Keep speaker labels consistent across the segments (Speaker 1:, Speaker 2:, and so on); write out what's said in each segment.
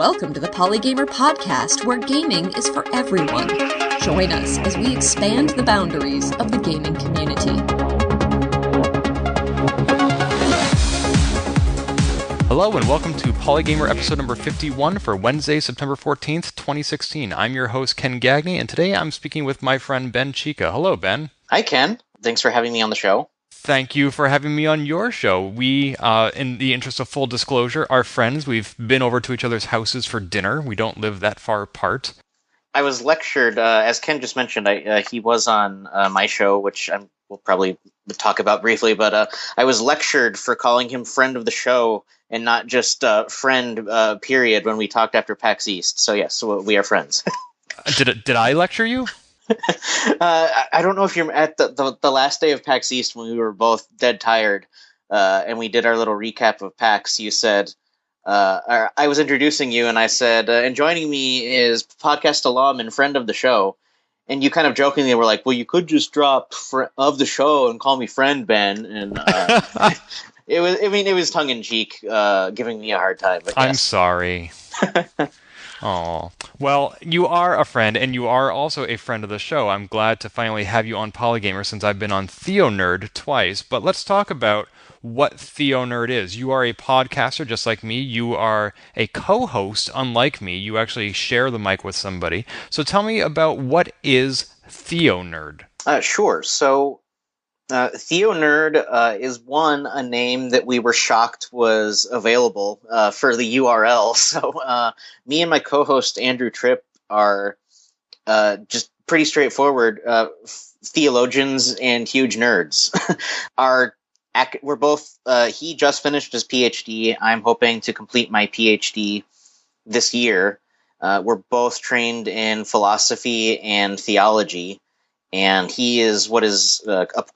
Speaker 1: Welcome to the Polygamer podcast, where gaming is for everyone. Join us as we expand the boundaries of the gaming community.
Speaker 2: Hello and welcome to Polygamer episode number 51 for Wednesday, September 14th, 2016. I'm your host, Ken Gagney, and today I'm speaking with my friend Ben Chicka. Hello, Ben.
Speaker 3: Hi, Ken. Thanks for having me on the show.
Speaker 2: Thank you for having me on your show. We, in the interest of full disclosure, are friends. We've been over to each other's houses for dinner. We don't live that far apart.
Speaker 3: I was lectured, as Ken just mentioned, he was on my show, which we'll probably talk about briefly, but I was lectured for calling him friend of the show and not just friend, period, when we talked after PAX East. So yes, so we are friends.
Speaker 2: Did I lecture you?
Speaker 3: I don't know if you're at the last day of PAX East when we were both dead tired, and we did our little recap of PAX. You said, I was introducing you, and I said, and joining me is podcast alum and friend of the show. And you kind of jokingly were like, well, you could just drop of the show and call me friend, Ben. And it was tongue in cheek, giving me a hard time. But yes.
Speaker 2: I'm sorry. Oh, well, you are a friend, and you are also a friend of the show. I'm glad to finally have you on Polygamer since I've been on TheoNerd twice. But let's talk about what TheoNerd is. You are a podcaster just like me. You are a co-host unlike me. You actually share the mic with somebody. So tell me about what is TheoNerd.
Speaker 3: Sure. So TheoNerd is a name that we were shocked was available for the URL. So me and my co-host Andrew Tripp are just pretty straightforward theologians and huge nerds. We're both. He just finished his PhD. I'm hoping to complete my PhD this year. We're both trained in philosophy and theology. And he is what is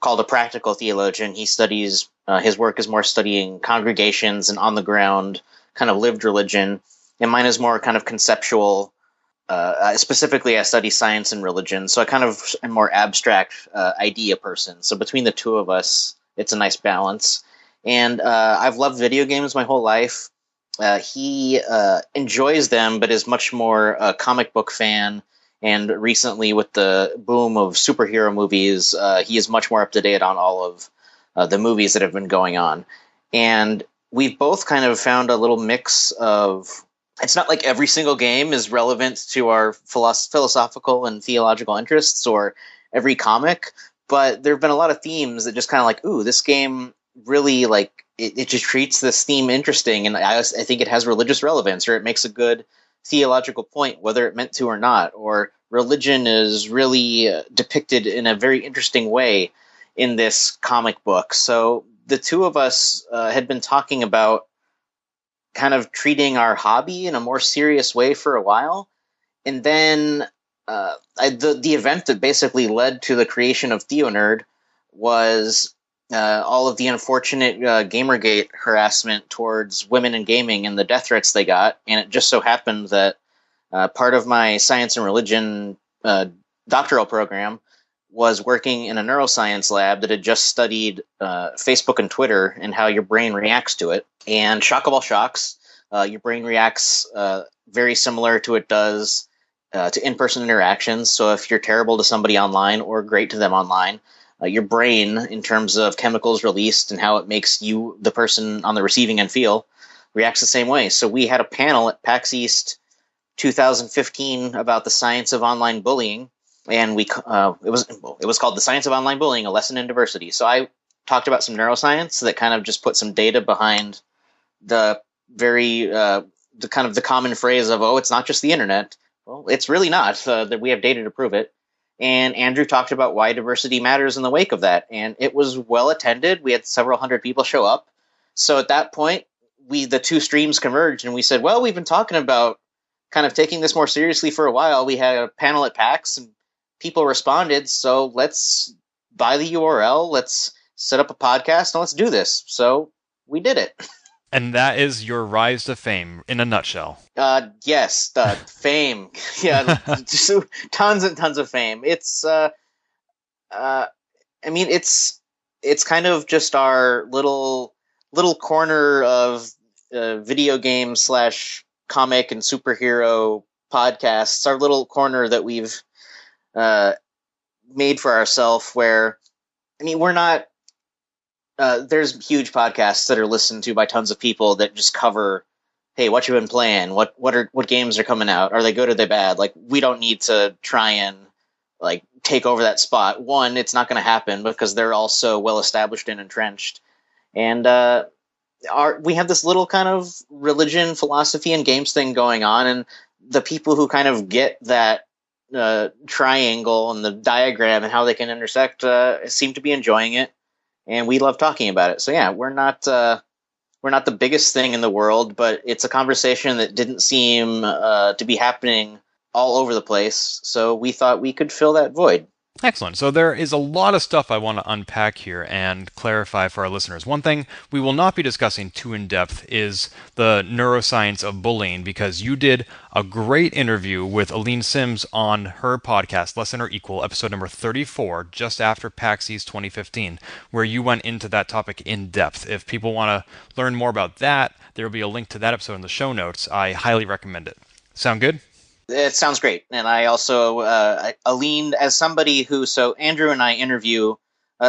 Speaker 3: called a practical theologian. He studies, his work is more studying congregations and on-the-ground kind of lived religion. And mine is more kind of conceptual. Specifically, I study science and religion. So I kind of am more abstract idea person. So between the two of us, it's a nice balance. And I've loved video games my whole life. He enjoys them, but is much more a comic book fan. And recently, with the boom of superhero movies, he is much more up to date on all of the movies that have been going on. And we've both kind of found a little mix of. It's not like every single game is relevant to our philosophical and theological interests or every comic, but there have been a lot of themes that just kind of like, ooh, this game really like it just treats this theme interesting, and I think it has religious relevance, or it makes a good theological point, whether it meant to or not, or religion is really depicted in a very interesting way in this comic book. So the two of us had been talking about kind of treating our hobby in a more serious way for a while. And then the event that basically led to the creation of TheoNerd was all of the unfortunate Gamergate harassment towards women in gaming and the death threats they got. And it just so happened that part of my science and religion doctoral program was working in a neuroscience lab that had just studied Facebook and Twitter and how your brain reacts to it. And shock of all shocks, your brain reacts very similar to it does to in-person interactions. So if you're terrible to somebody online or great to them online, your brain, in terms of chemicals released and how it makes you, the person on the receiving end, feel, reacts the same way. So we had a panel at PAX East 2015 about the science of online bullying, and it was called The Science of Online Bullying, A Lesson in Diversity. So I talked about some neuroscience that kind of just put some data behind the common phrase of, oh, it's not just the internet. Well, it's really not. That we have data to prove it. And Andrew talked about why diversity matters in the wake of that. And it was well attended. We had several hundred people show up. So at that point, the two streams converged, and we said, well, we've been talking about kind of taking this more seriously for a while. We had a panel at PAX, and people responded. So let's buy the URL. Let's set up a podcast, and let's do this. So we did it.
Speaker 2: And that is your rise to fame in a nutshell.
Speaker 3: Yes, fame. Yeah, just tons and tons of fame. It's, it's kind of just our little corner of video game / comic and superhero podcasts, our little corner that we've made for ourselves. Where, I mean, we're not. There's huge podcasts that are listened to by tons of people that just cover, hey, what you been playing? What games are coming out? Are they good or are they bad? Like, we don't need to try and like take over that spot. One, it's not going to happen because they're all so well established and entrenched. And we have this little kind of religion, philosophy, and games thing going on, and the people who kind of get that triangle and the diagram and how they can intersect seem to be enjoying it, and we love talking about it. So yeah, we're not the biggest thing in the world, but it's a conversation that didn't seem to be happening all over the place, so we thought we could fill that void.
Speaker 2: Excellent. So there is a lot of stuff I want to unpack here and clarify for our listeners. One thing we will not be discussing too in depth is the neuroscience of bullying, because you did a great interview with Aline Sims on her podcast, Less Than or Equal, episode number 34, just after PAX East 2015, where you went into that topic in depth. If people want to learn more about that, there will be a link to that episode in the show notes. I highly recommend it. Sound good?
Speaker 3: It sounds great. And I also, Aline, as somebody who, so Andrew and I interview,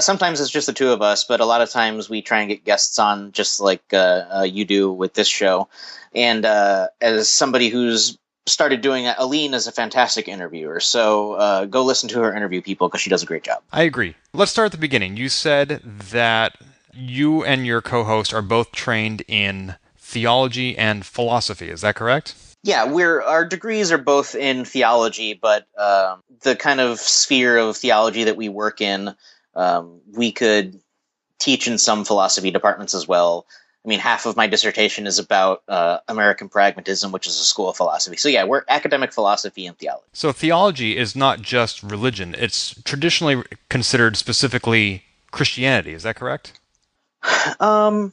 Speaker 3: sometimes it's just the two of us, but a lot of times we try and get guests on just like you do with this show. And as somebody who's started doing that, Aline is a fantastic interviewer. So go listen to her interview, people, because she does a great job.
Speaker 2: I agree. Let's start at the beginning. You said that you and your co-host are both trained in theology and philosophy. Is that correct?
Speaker 3: Yeah, our degrees are both in theology, but the kind of sphere of theology that we work in, we could teach in some philosophy departments as well. I mean, half of my dissertation is about American pragmatism, which is a school of philosophy. So yeah, we're academic philosophy and theology.
Speaker 2: So theology is not just religion. It's traditionally considered specifically Christianity. Is that correct?
Speaker 3: I mean,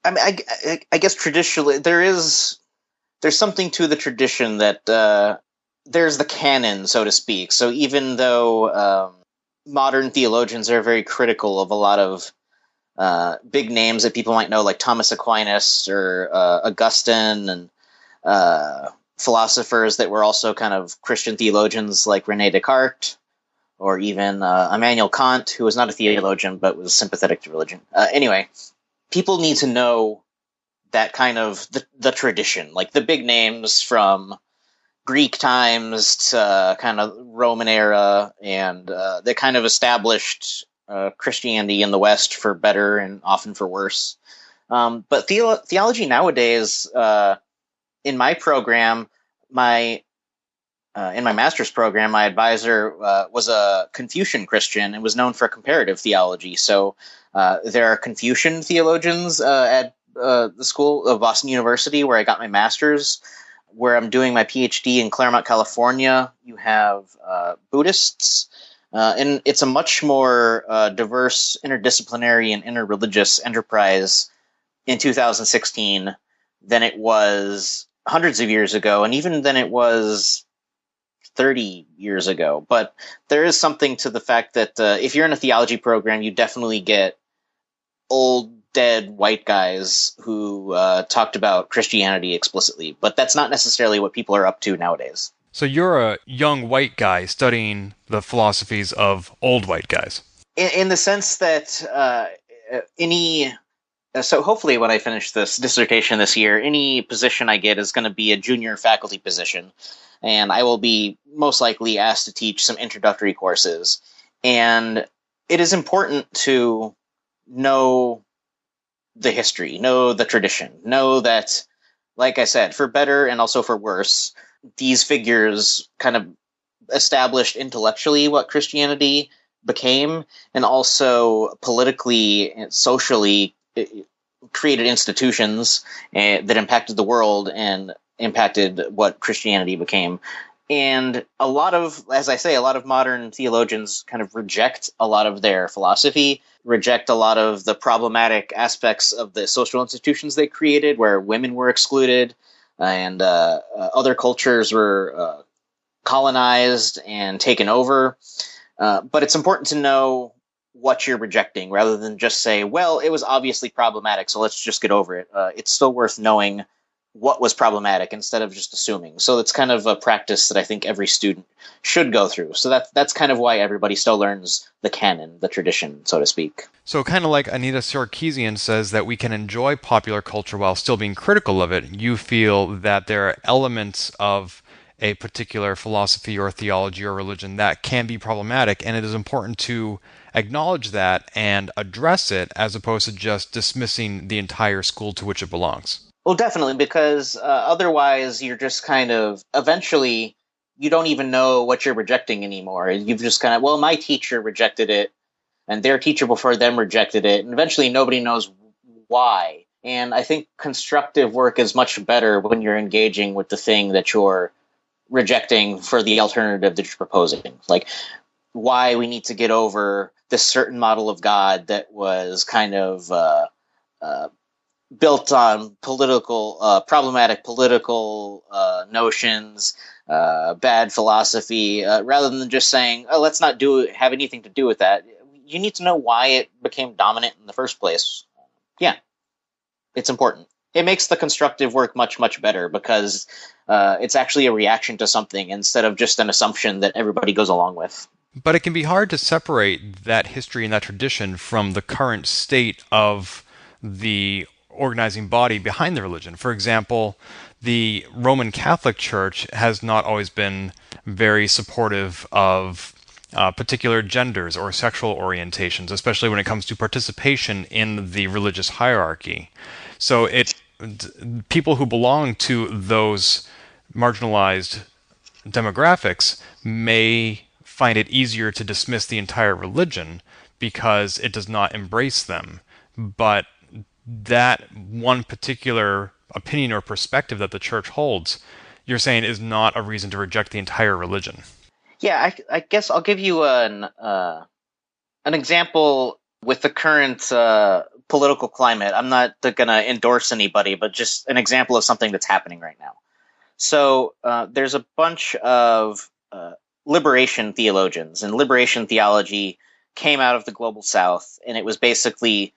Speaker 3: I guess traditionally there's something to the tradition that there's the canon, so to speak. So even though modern theologians are very critical of a lot of big names that people might know, like Thomas Aquinas or Augustine, and philosophers that were also kind of Christian theologians like René Descartes, or even Immanuel Kant, who was not a theologian but was sympathetic to religion. Anyway, people need to know that kind of the tradition, like the big names from Greek times to kind of Roman era, and they kind of established Christianity in the West for better and often for worse. But theology nowadays, in my program, in my master's program, my advisor was a Confucian Christian and was known for comparative theology. So there are Confucian theologians at the school of Boston University, where I got my master's. Where I'm doing my PhD in Claremont, California, you have Buddhists, and it's a much more diverse, interdisciplinary, and interreligious enterprise in 2016 than it was hundreds of years ago, and even than it was 30 years ago. But there is something to the fact that if you're in a theology program, you definitely get old, dead white guys who talked about Christianity explicitly, but that's not necessarily what people are up to nowadays. So
Speaker 2: you're a young white guy studying the philosophies of old white guys.
Speaker 3: In the sense that so hopefully when I finish this dissertation this year, any position I get is going to be a junior faculty position, and I will be most likely asked to teach some introductory courses. And it is important to know the history, know the tradition, know that, like I said, for better and also for worse, these figures kind of established intellectually what Christianity became, and also politically and socially created institutions that impacted the world and impacted what Christianity became. And a lot of modern theologians kind of reject a lot of their philosophy, reject a lot of the problematic aspects of the social institutions they created, where women were excluded and other cultures were colonized and taken over. But it's important to know what you're rejecting rather than just say, well, it was obviously problematic, so let's just get over it. It's still worth knowing what was problematic instead of just assuming. So it's kind of a practice that I think every student should go through. So that's kind of why everybody still learns the canon, the tradition, so to speak.
Speaker 2: So kind of like Anita Sarkeesian says that we can enjoy popular culture while still being critical of it, you feel that there are elements of a particular philosophy or theology or religion that can be problematic, and it is important to acknowledge that and address it as opposed to just dismissing the entire school to which it belongs.
Speaker 3: Well, definitely, because otherwise you're just kind of, eventually, you don't even know what you're rejecting anymore. You've just kind of, well, my teacher rejected it, and their teacher before them rejected it, and eventually nobody knows why. And I think constructive work is much better when you're engaging with the thing that you're rejecting for the alternative that you're proposing. Like, why we need to get over this certain model of God that was kind of built on problematic political notions, bad philosophy, rather than just saying, oh, let's not have anything to do with that. You need to know why it became dominant in the first place. Yeah, it's important. It makes the constructive work much, much better because it's actually a reaction to something instead of just an assumption that everybody goes along with.
Speaker 2: But it can be hard to separate that history and that tradition from the current state of the organizing body behind the religion. For example, the Roman Catholic Church has not always been very supportive of particular genders or sexual orientations, especially when it comes to participation in the religious hierarchy. So people who belong to those marginalized demographics may find it easier to dismiss the entire religion because it does not embrace them. But that one particular opinion or perspective that the church holds, you're saying is not a reason to reject the entire religion.
Speaker 3: Yeah, I guess I'll give you an example with the current political climate. I'm not going to endorse anybody, but just an example of something that's happening right now. So there's a bunch of liberation theologians, and liberation theology came out of the global south, and it was basically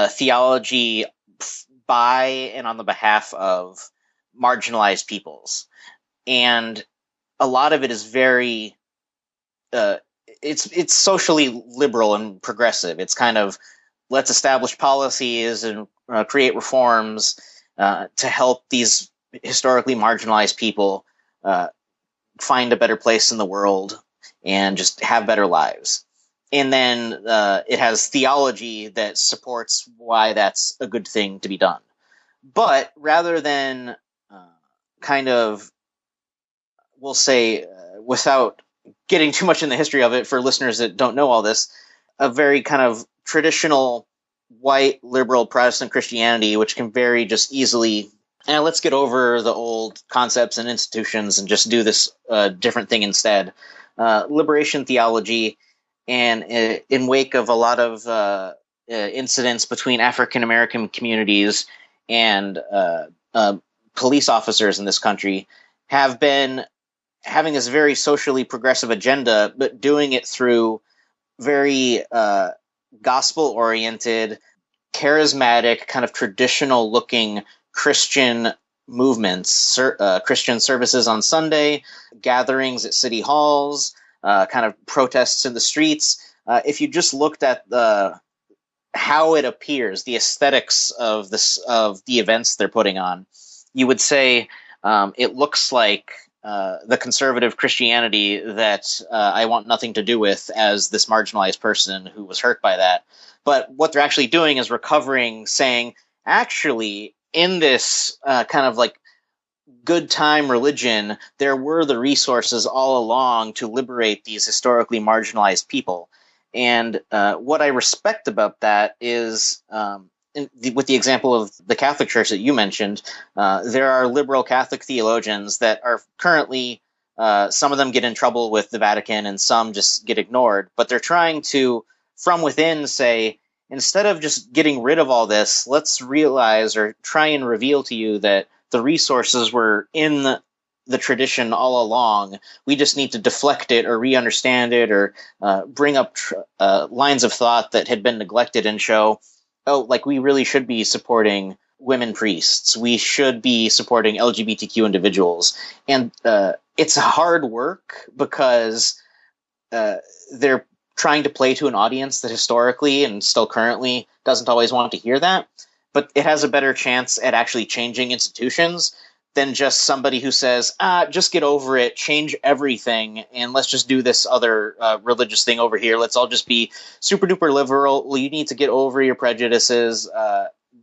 Speaker 3: theology by and on the behalf of marginalized peoples. And a lot of it is very it's socially liberal and progressive. It's kind of, let's establish policies and create reforms to help these historically marginalized people find a better place in the world and just have better lives. And then it has theology that supports why that's a good thing to be done. But rather than kind of, we'll say, without getting too much in the history of it for listeners that don't know all this, a very kind of traditional white liberal Protestant Christianity, which can very just easily, let's get over the old concepts and institutions and just do this different thing instead. Liberation theology, and in wake of a lot of incidents between African American communities and police officers in this country, have been having this very socially progressive agenda, but doing it through very gospel-oriented, charismatic, kind of traditional-looking Christian movements, Christian services on Sunday, gatherings at city halls, kind of protests in the streets. If you just looked at how it appears, the aesthetics of the events they're putting on, you would say it looks like the conservative Christianity that I want nothing to do with as this marginalized person who was hurt by that. But what they're actually doing is recovering, saying, actually, in this kind of like good time religion, there were the resources all along to liberate these historically marginalized people. And what I respect about that is, with the example of the Catholic Church that you mentioned, there are liberal Catholic theologians that are currently, some of them get in trouble with the Vatican and some just get ignored, but they're trying to, from within, say, instead of just getting rid of all this, let's realize or try and reveal to you that the resources were in the tradition all along. We just need to deflect it or re-understand it or bring up lines of thought that had been neglected and show, oh, like we really should be supporting women priests. We should be supporting LGBTQ individuals. And it's hard work because they're trying to play to an audience that historically and still currently doesn't always want to hear that. But it has a better chance at actually changing institutions than just somebody who says, just get over it, change everything, and let's just do this other religious thing over here. Let's all just be super duper liberal. Well, you need to get over your prejudices.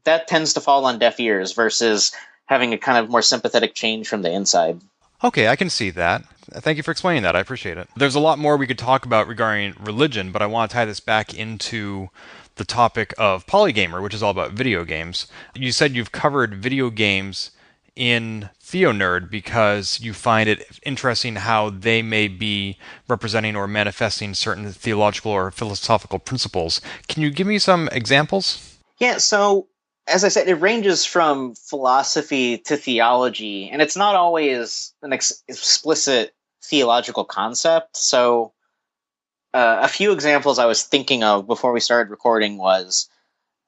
Speaker 3: That tends to fall on deaf ears versus having a kind of more sympathetic change from the inside.
Speaker 2: Okay, I can see that. Thank you for explaining that. I appreciate it. There's a lot more we could talk about regarding religion, but I want to tie this back into the topic of Polygamer, which is all about video games. You said you've covered video games in TheoNerd because you find it interesting how they may be representing or manifesting certain theological or philosophical principles. Can you give me some examples?
Speaker 3: Yeah, so as I said, it ranges from philosophy to theology, and it's not always an explicit theological concept. So a few examples I was thinking of before we started recording was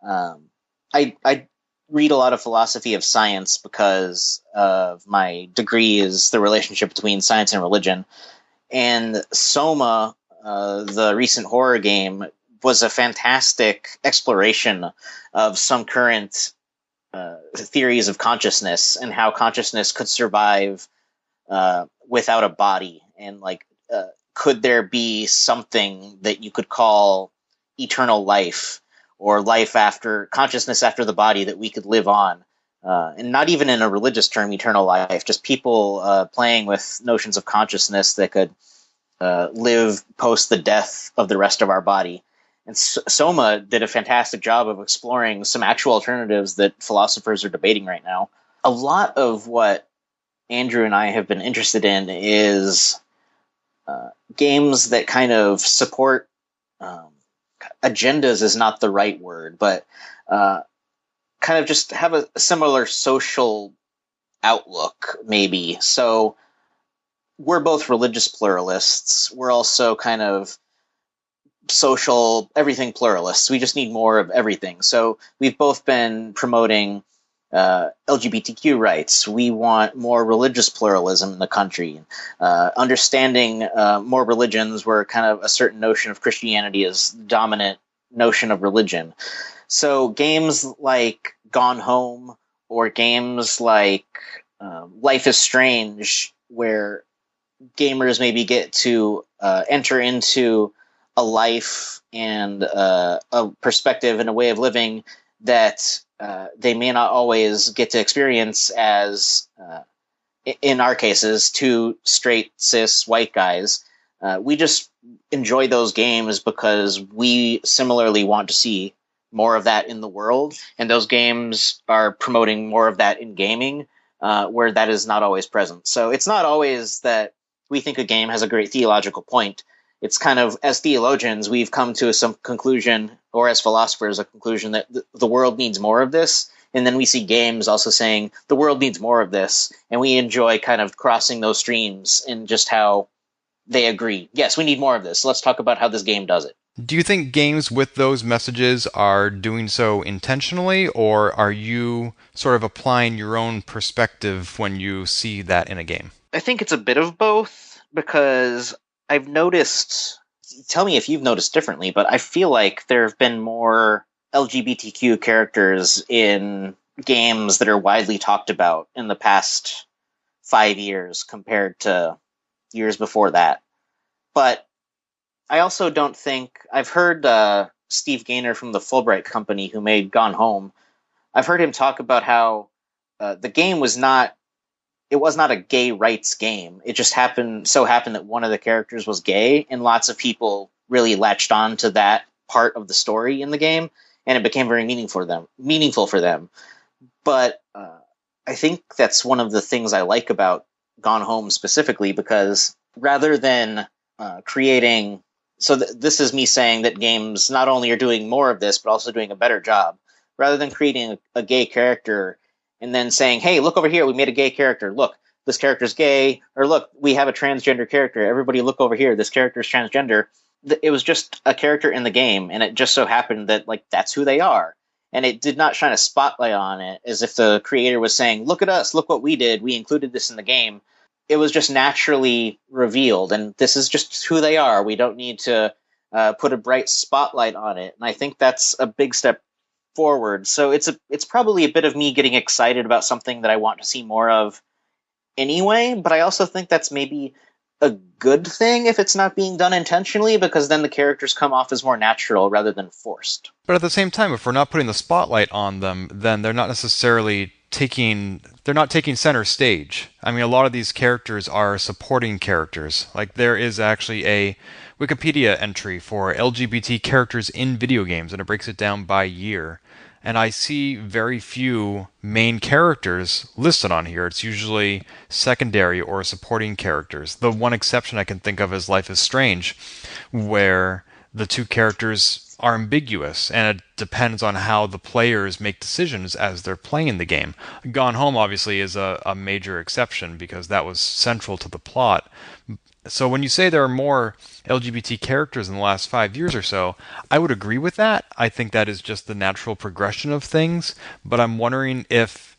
Speaker 3: I read a lot of philosophy of science because of my degree is the relationship between science and religion. And Soma, the recent horror game, was a fantastic exploration of some current theories of consciousness and how consciousness could survive without a body. And could there be something that you could call eternal life or life after consciousness after the body that we could live on? And not even in a religious term, eternal life, just people playing with notions of consciousness that could live post the death of the rest of our body. And Soma did a fantastic job of exploring some actual alternatives that philosophers are debating right now. A lot of what Andrew and I have been interested in is games that kind of support agendas is not the right word, but kind of just have a similar social outlook, maybe. So we're both religious pluralists. We're also kind of social everything pluralists. We just need more of everything. So we've both been promoting LGBTQ rights. We want more religious pluralism in the country. Understanding more religions where kind of a certain notion of Christianity is the dominant notion of religion. So games like Gone Home or games like Life is Strange, where gamers maybe get to enter into a life and a perspective and a way of living that they may not always get to experience as, in our cases, two straight, cis, white guys. We just enjoy those games because we similarly want to see more of that in the world, and those games are promoting more of that in gaming, where that is not always present. So it's not always that we think a game has a great theological point. It's kind of, as theologians, we've come to some conclusion, or as philosophers, a conclusion that the world needs more of this. And then we see games also saying the world needs more of this. And we enjoy kind of crossing those streams and just how they agree. Yes, we need more of this. Let's talk about how this game does it.
Speaker 2: Do you think games with those messages are doing so intentionally, or are you sort of applying your own perspective when you see that in a game?
Speaker 3: I think it's a bit of both, because I've noticed, tell me if you've noticed differently, but I feel like there have been more LGBTQ characters in games that are widely talked about in the past 5 years compared to years before that. But I also don't think, I've heard Steve Gaynor from the Fulbright company who made Gone Home, I've heard him talk about how the game was not a gay rights game. It just happened that one of the characters was gay, and lots of people really latched on to that part of the story in the game, and it became very meaningful for them. But I think that's one of the things I like about Gone Home specifically, because rather than creating... So this is me saying that games not only are doing more of this, but also doing a better job. Rather than creating a gay character and then saying, hey, look over here, we made a gay character. Look, this character's gay. Or look, we have a transgender character. Everybody look over here, this character's transgender. It was just a character in the game, and it just so happened that that's who they are. and it did not shine a spotlight on it as if the creator was saying, look at us, look what we did, we included this in the game. It was just naturally revealed, and this is just who they are. We don't need to put a bright spotlight on it, and I think that's a big step forward. So it's probably a bit of me getting excited about something that I want to see more of anyway, but I also think that's maybe a good thing if it's not being done intentionally, because then the characters come off as more natural rather than forced.
Speaker 2: But at the same time, if we're not putting the spotlight on them, then they're not necessarily taking center stage. I mean, a lot of these characters are supporting characters. Like, there is actually a Wikipedia entry for LGBT characters in video games, and it breaks it down by year. And I see very few main characters listed on here. It's usually secondary or supporting characters. The one exception I can think of is Life is Strange, where the two characters are ambiguous, and it depends on how the players make decisions as they're playing the game. Gone Home, obviously, is a major exception because that was central to the plot. So when you say there are more LGBT characters in the last 5 years or so, I would agree with that. I think that is just the natural progression of things, but I'm wondering if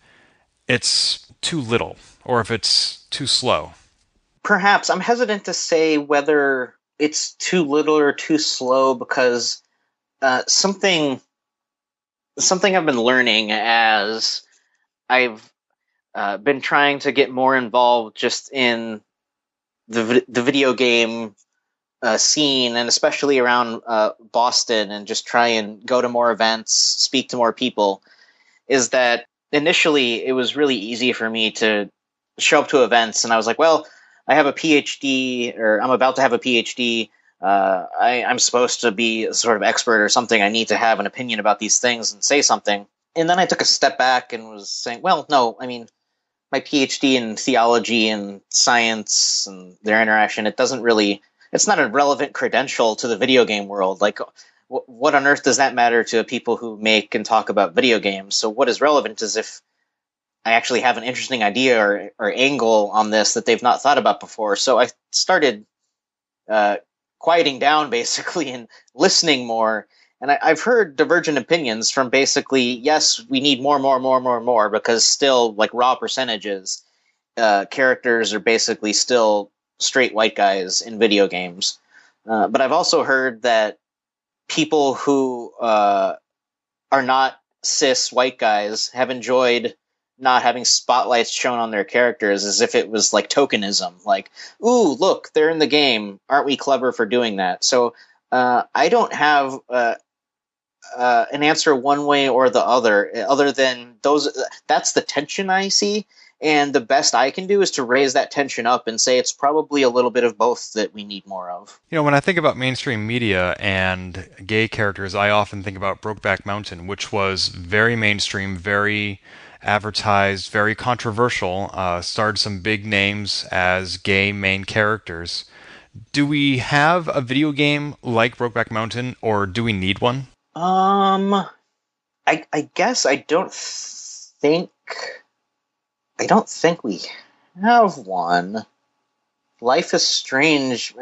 Speaker 2: it's too little or if it's too slow.
Speaker 3: Perhaps. I'm hesitant to say whether it's too little or too slow, because something I've been learning as I've been trying to get more involved just in the video game scene, and especially around Boston, and just try and go to more events, speak to more people, is that initially it was really easy for me to show up to events and I was like, well, I have a PhD, or I'm about to have a PhD. I'm supposed to be a sort of expert or something. I need to have an opinion about these things and say something. And then I took a step back and was saying, well, no, I mean, my PhD in theology and science and their interaction, it's not a relevant credential to the video game world. Like, what on earth does that matter to people who make and talk about video games? So what is relevant is if I actually have an interesting idea or angle on this that they've not thought about before. So I started quieting down, basically, and listening more. And I've heard divergent opinions from basically, yes, we need more, because still, like, raw percentages, characters are basically still straight white guys in video games. But I've also heard that people who are not cis white guys have enjoyed not having spotlights shown on their characters, as if it was like tokenism. Like, ooh, look, they're in the game. Aren't we clever for doing that? So I don't have an answer one way or the other than those. That's the tension I see. And the best I can do is to raise that tension up and say it's probably a little bit of both that we need more of.
Speaker 2: You know, when I think about mainstream media and gay characters, I often think about Brokeback Mountain, which was very mainstream, very advertised, very controversial, starred some big names as gay main characters. Do we have a video game like Brokeback Mountain, or do we need one?
Speaker 3: I guess I don't think we have one. Life is Strange,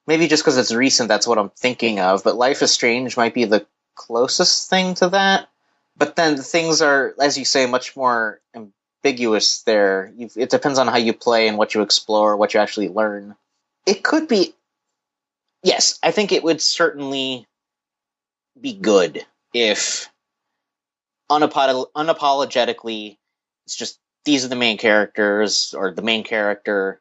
Speaker 3: maybe just because it's recent, that's what I'm thinking of, but Life is Strange might be the closest thing to that. But then things are, as you say, much more ambiguous there. It depends on how you play and what you explore, what you actually learn. It could be... Yes, I think it would certainly be good if unapologetically it's just these are the main characters, or the main character,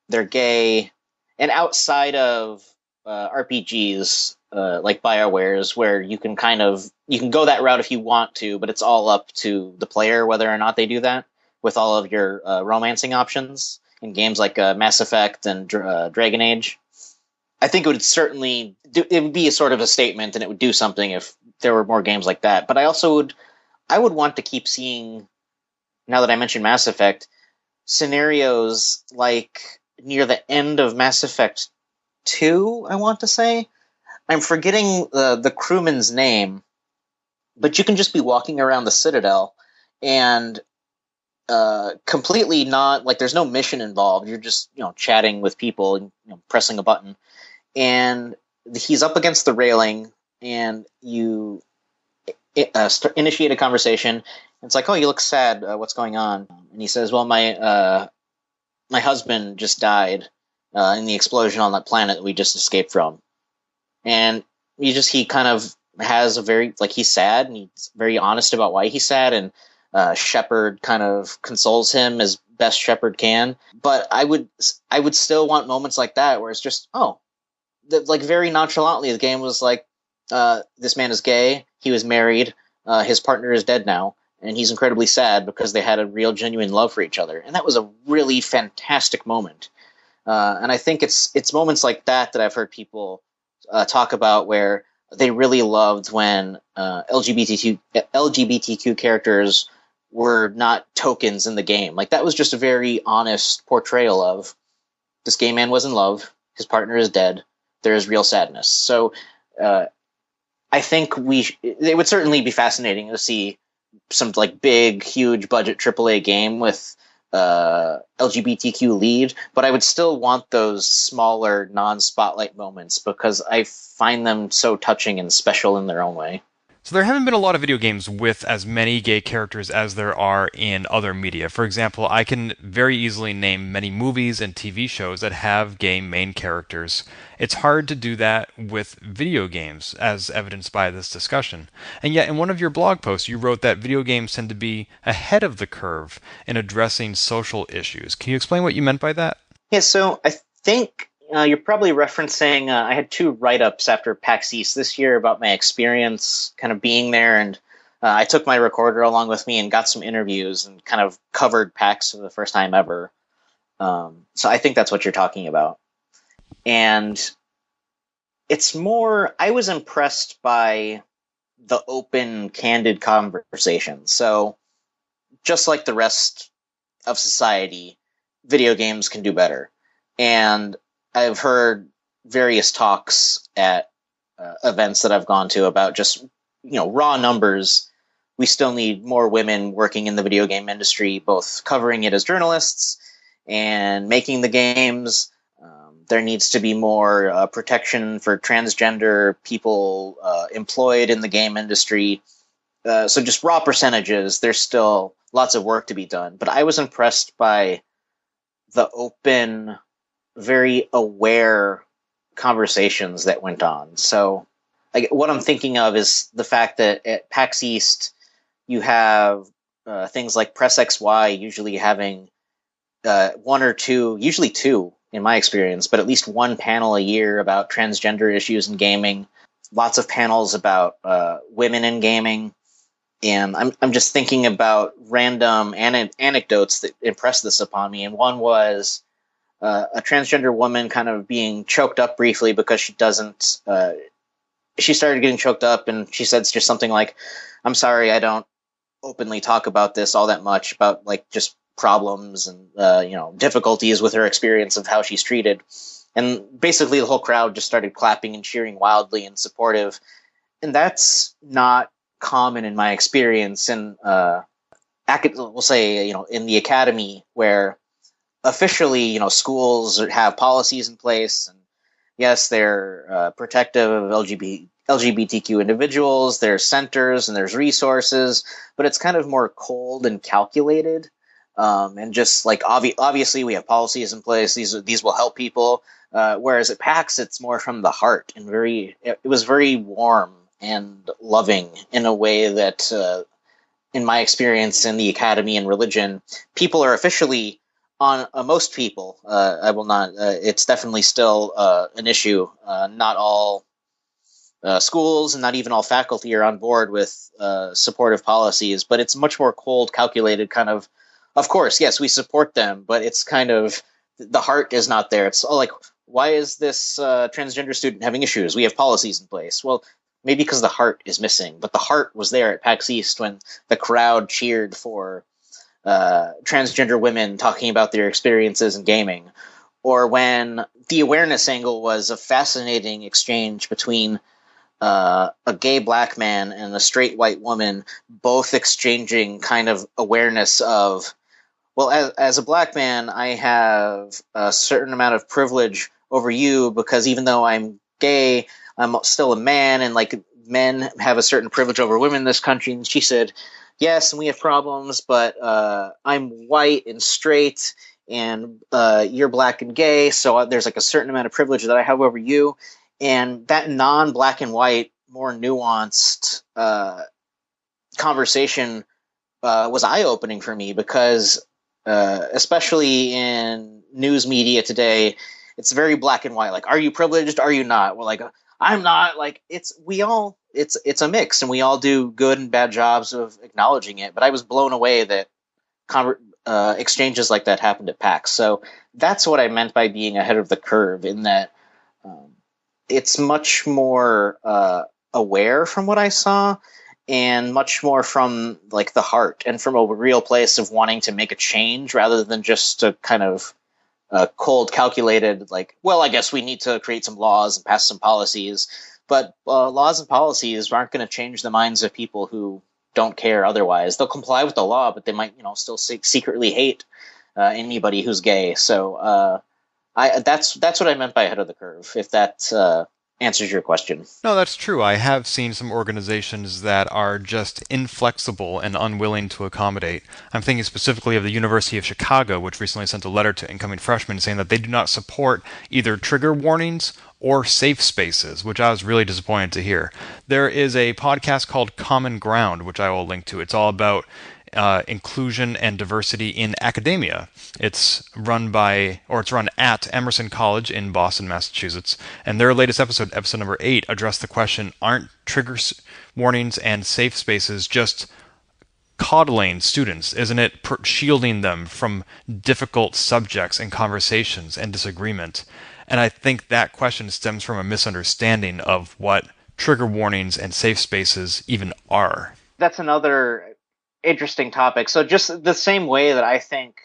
Speaker 3: they're gay, and outside of RPGs like BioWare's, where you can go that route if you want to, but it's all up to the player whether or not they do that, with all of your romancing options in games like Mass Effect and Dragon Age. I think it would certainly it would be a sort of a statement, and it would do something if there were more games like that. But I would want to keep seeing, now that I mentioned Mass Effect, scenarios like near the end of Mass Effect 2, I want to say. I'm forgetting the crewman's name, but you can just be walking around the Citadel and completely not, like, there's no mission involved. You're just, chatting with people and pressing a button. And he's up against the railing, and initiate a conversation. And it's like, oh, you look sad. What's going on? And he says, well, my husband just died in the explosion on that planet that we just escaped from. And he kind of has a very, like, he's sad, and he's very honest about why he's sad, and Shepard kind of consoles him as best Shepard can. But I would still want moments like that where it's just, like, very nonchalantly, the game was like, this man is gay, he was married, his partner is dead now, and he's incredibly sad because they had a real, genuine love for each other. And that was a really fantastic moment. And I think it's moments like that I've heard people talk about, where they really loved when LGBTQ characters were not tokens in the game. Like, that was just a very honest portrayal of, this gay man was in love, his partner is dead, there is real sadness. So I think it would certainly be fascinating to see some, like, big, huge budget AAA game with LGBTQ lead, but I would still want those smaller non-spotlight moments because I find them so touching and special in their own way.
Speaker 2: So there haven't been a lot of video games with as many gay characters as there are in other media. For example, I can very easily name many movies and TV shows that have gay main characters. It's hard to do that with video games, as evidenced by this discussion. And yet, in one of your blog posts, you wrote that video games tend to be ahead of the curve in addressing social issues. Can you explain what you meant by that?
Speaker 3: Yeah, so I think you're probably referencing, I had 2 write-ups after PAX East this year about my experience kind of being there, and I took my recorder along with me and got some interviews and kind of covered PAX for the first time ever. So I think that's what you're talking about. And it's more, I was impressed by the open, candid conversation. So just like the rest of society, video games can do better. And I've heard various talks at events that I've gone to about just, raw numbers. We still need more women working in the video game industry, both covering it as journalists and making the games. There needs to be more protection for transgender people employed in the game industry. So just raw percentages, there's still lots of work to be done. But I was impressed by the open, very aware conversations that went on. So what I'm thinking of is the fact that at PAX East, you have things like Press XY usually having 1 or 2, usually 2 in my experience, but at least 1 panel a year about transgender issues in gaming. Lots of panels about women in gaming. And I'm just thinking about random anecdotes that impressed this upon me. And one was a transgender woman kind of being choked up briefly because she started getting choked up, and she said just something like, "I'm sorry, I don't openly talk about this all that much, about, like, just problems and difficulties with her experience of how she's treated." And basically the whole crowd just started clapping and cheering wildly and supportive. And that's not common in my experience in we'll say, in the academy, where officially, schools have policies in place, and yes, they're protective of LGBTQ individuals. There's centers and there's resources, but it's kind of more cold and calculated. And just like obviously we have policies in place. These will help people. Whereas at PAX, it's more from the heart, and it was very warm and loving in a way that, in my experience in the academy and religion, people are officially on most people. I will not. It's definitely still an issue. Not all schools and not even all faculty are on board with supportive policies, but it's much more cold, calculated kind of. Of course, yes, we support them, but it's kind of the heart is not there. It's like, why is this transgender student having issues? We have policies in place. Well, maybe because the heart is missing, but the heart was there at PAX East when the crowd cheered for transgender women talking about their experiences in gaming, or when the awareness angle was a fascinating exchange between a gay black man and a straight white woman, both exchanging kind of awareness of, well, as a black man, I have a certain amount of privilege over you because even though I'm gay, I'm still a man, and like men have a certain privilege over women in this country? And she said, yes, and we have problems, but I'm white and straight, and you're black and gay, so there's like a certain amount of privilege that I have over you. And that non-black and white, more nuanced conversation was eye-opening for me, because especially in news media today, it's very black and white. Like, are you privileged? Are you not? Well, like, I'm not. Like, it's a mix, and we all do good and bad jobs of acknowledging it. But I was blown away that exchanges like that happened at PAX. So that's what I meant by being ahead of the curve, in that it's much more aware from what I saw, and much more from like the heart and from a real place of wanting to make a change, rather than just a kind of cold, calculated, like, well, I guess we need to create some laws and pass some policies. But laws and policies aren't going to change the minds of people who don't care otherwise. They'll comply with the law, but they might, still secretly hate anybody who's gay. So that's what I meant by ahead of the curve, if that answers your question.
Speaker 2: No, that's true. I have seen some organizations that are just inflexible and unwilling to accommodate. I'm thinking specifically of the University of Chicago, which recently sent a letter to incoming freshmen saying that they do not support either trigger warnings or safe spaces, which I was really disappointed to hear. There is a podcast called Common Ground, which I will link to. It's all about inclusion and diversity in academia. It's run at Emerson College in Boston, Massachusetts, and their latest episode number 8, addressed the question, aren't trigger warnings and safe spaces just coddling students? Isn't it shielding them from difficult subjects and conversations and disagreement? And I think that question stems from a misunderstanding of what trigger warnings and safe spaces even are.
Speaker 3: That's another interesting topic. So just the same way that I think,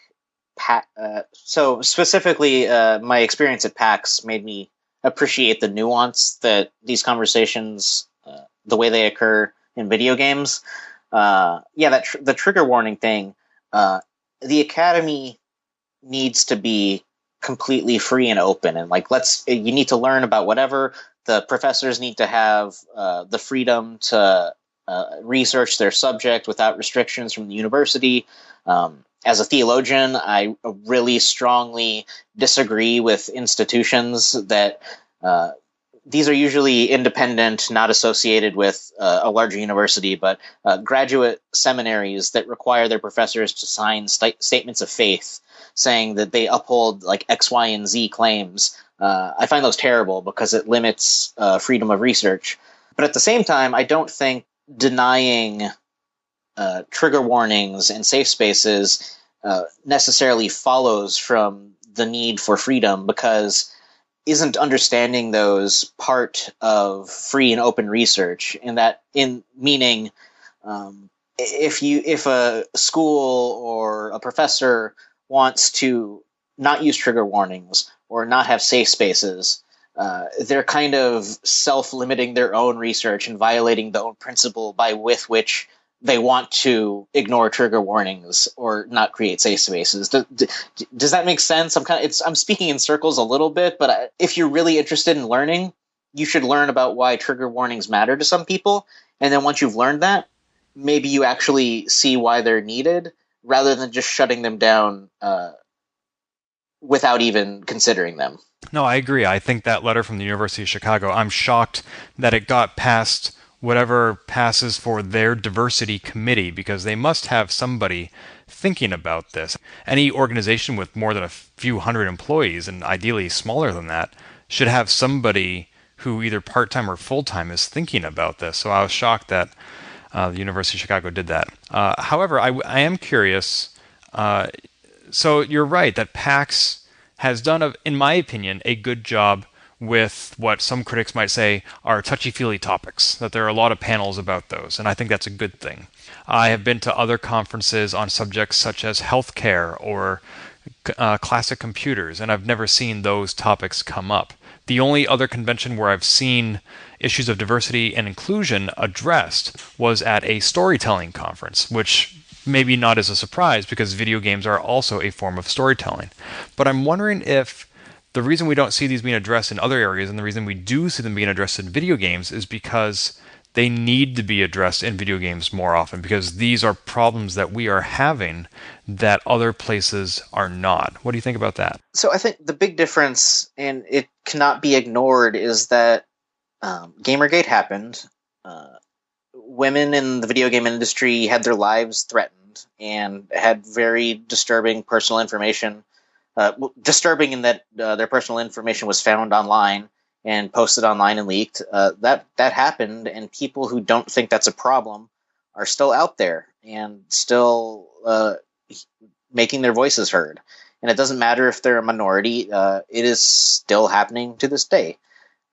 Speaker 3: so specifically my experience at PAX made me appreciate the nuance that these conversations, the way they occur in video games. The trigger warning thing, the Academy needs to be completely free and open, and like, you need to learn about whatever. The professors need to have the freedom to research their subject without restrictions from the university. As a theologian, I really strongly disagree with institutions that these are usually independent, not associated with a larger university, but graduate seminaries that require their professors to sign statements of faith saying that they uphold like X, Y, and Z claims. I find those terrible because it limits freedom of research. But at the same time, I don't think denying trigger warnings and safe spaces necessarily follows from the need for freedom, because isn't understanding those part of free and open research? Meaning if a school or a professor wants to not use trigger warnings or not have safe spaces, they're kind of self-limiting their own research and violating the own principle with which they want to ignore trigger warnings or not create safe spaces. Does that make sense? I'm speaking in circles a little bit, but if you're really interested in learning, you should learn about why trigger warnings matter to some people. And then once you've learned that, maybe you actually see why they're needed, rather than just shutting them down without even considering them.
Speaker 2: No, I agree. I think that letter from the University of Chicago, I'm shocked that it got past whatever passes for their diversity committee, because they must have somebody thinking about this. Any organization with more than a few hundred employees, and ideally smaller than that, should have somebody who either part-time or full-time is thinking about this. So I was shocked that the University of Chicago did that. However, I am curious. So you're right that PAX has done, in my opinion, a good job with what some critics might say are touchy-feely topics, that there are a lot of panels about those, and I think that's a good thing. I have been to other conferences on subjects such as healthcare or classic computers, and I've never seen those topics come up. The only other convention where I've seen issues of diversity and inclusion addressed was at a storytelling conference, which maybe not as a surprise because video games are also a form of storytelling. But I'm wondering if the reason we don't see these being addressed in other areas, and the reason we do see them being addressed in video games, is because they need to be addressed in video games more often because these are problems that we are having that other places are not. What do you think about that?
Speaker 3: So I think the big difference, and it cannot be ignored, is that Gamergate happened. Women in the video game industry had their lives threatened and had very disturbing personal information. Disturbing in that their personal information was found online and posted online and leaked. That happened, and people who don't think that's a problem are still out there and still making their voices heard. And it doesn't matter if they're a minority; it is still happening to this day.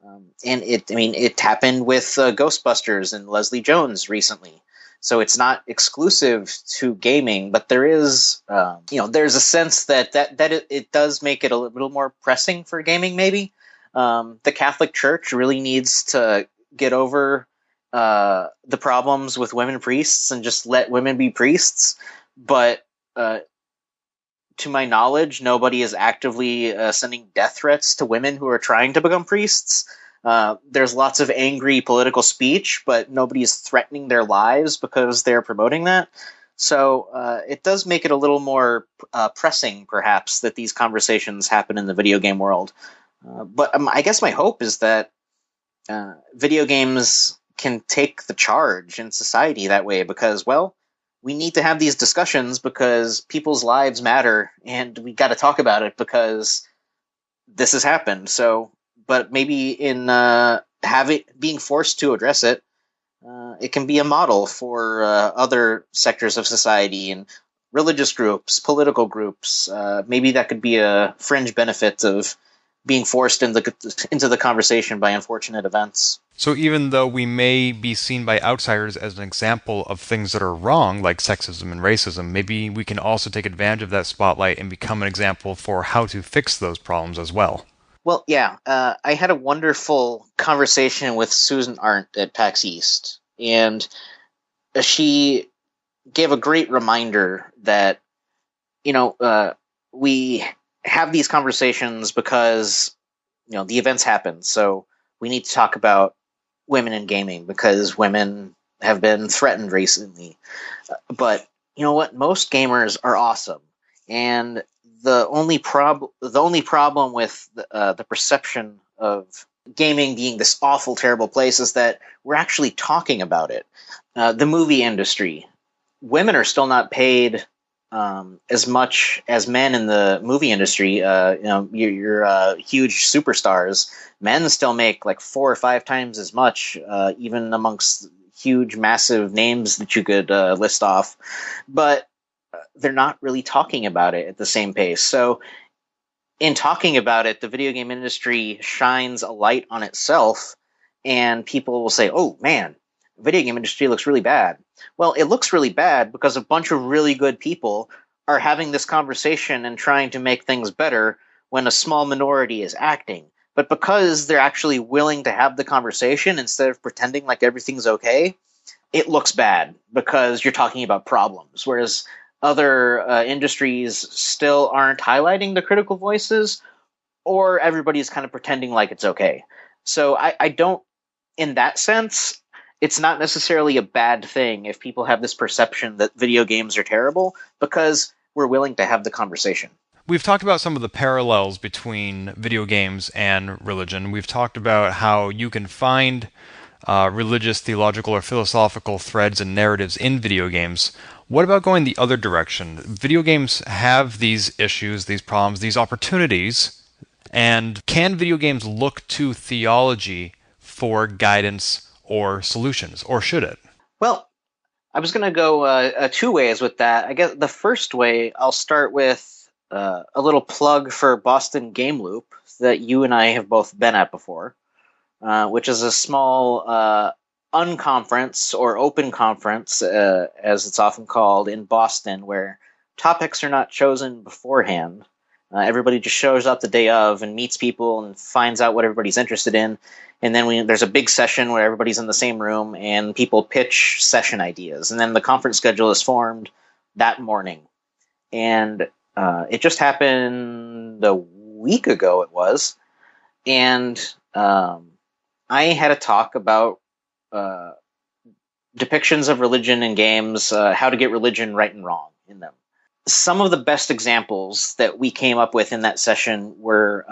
Speaker 3: And it happened with Ghostbusters and Leslie Jones recently. So it's not exclusive to gaming, but there is, there's a sense that it does make it a little more pressing for gaming. Maybe the Catholic Church really needs to get over the problems with women priests and just let women be priests. But to my knowledge, nobody is actively sending death threats to women who are trying to become priests. There's lots of angry political speech, but nobody is threatening their lives because they're promoting that. So it does make it a little more pressing, perhaps, that these conversations happen in the video game world. But I guess my hope is that video games can take the charge in society that way because, well, we need to have these discussions because people's lives matter, and we got to talk about it because this has happened. So, but maybe in being forced to address it, it can be a model for other sectors of society and religious groups, political groups. Maybe that could be a fringe benefit of being forced into the conversation by unfortunate events.
Speaker 2: So even though we may be seen by outsiders as an example of things that are wrong, like sexism and racism, maybe we can also take advantage of that spotlight and become an example for how to fix those problems as well.
Speaker 3: Well, yeah. I had a wonderful conversation with Susan Arndt at PAX East, and she gave a great reminder that, we have these conversations because, the events happen. So we need to talk about women in gaming because women have been threatened recently. But you know what? Most gamers are awesome. And the only problem with the perception of gaming being this awful, terrible place is that we're actually talking about it. The movie industry, women are still not paid as much as men in the movie industry. Your huge superstars, men still make like 4 or 5 times as much, even amongst huge, massive names that you could list off. But they're not really talking about it at the same pace. So in talking about it, the video game industry shines a light on itself, and people will say, oh man, the video game industry looks really bad. Well, it looks really bad because a bunch of really good people are having this conversation and trying to make things better when a small minority is acting. But because they're actually willing to have the conversation instead of pretending like everything's okay, it looks bad because you're talking about problems. Whereas other industries still aren't highlighting the critical voices, or everybody's kind of pretending like it's okay. So I don't, in that sense, it's not necessarily a bad thing if people have this perception that video games are terrible because we're willing to have the conversation.
Speaker 2: We've talked about some of the parallels between video games and religion. We've talked about how you can find religious, theological, or philosophical threads and narratives in video games. What about going the other direction? Video games have these issues, these problems, these opportunities, and can video games look to theology for guidance or solutions, or should it?
Speaker 3: Well, I was going to go 2 ways with that. I guess the first way, I'll start with a little plug for Boston Game Loop that you and I have both been at before, which is a small unconference or open conference, as it's often called, in Boston, where topics are not chosen beforehand. Everybody just shows up the day of and meets people and finds out what everybody's interested in. And then there's a big session where everybody's in the same room and people pitch session ideas. And then the conference schedule is formed that morning. And it just happened a week ago, it was. And I had a talk about depictions of religion in games, how to get religion right and wrong in them. Some of the best examples that we came up with in that session were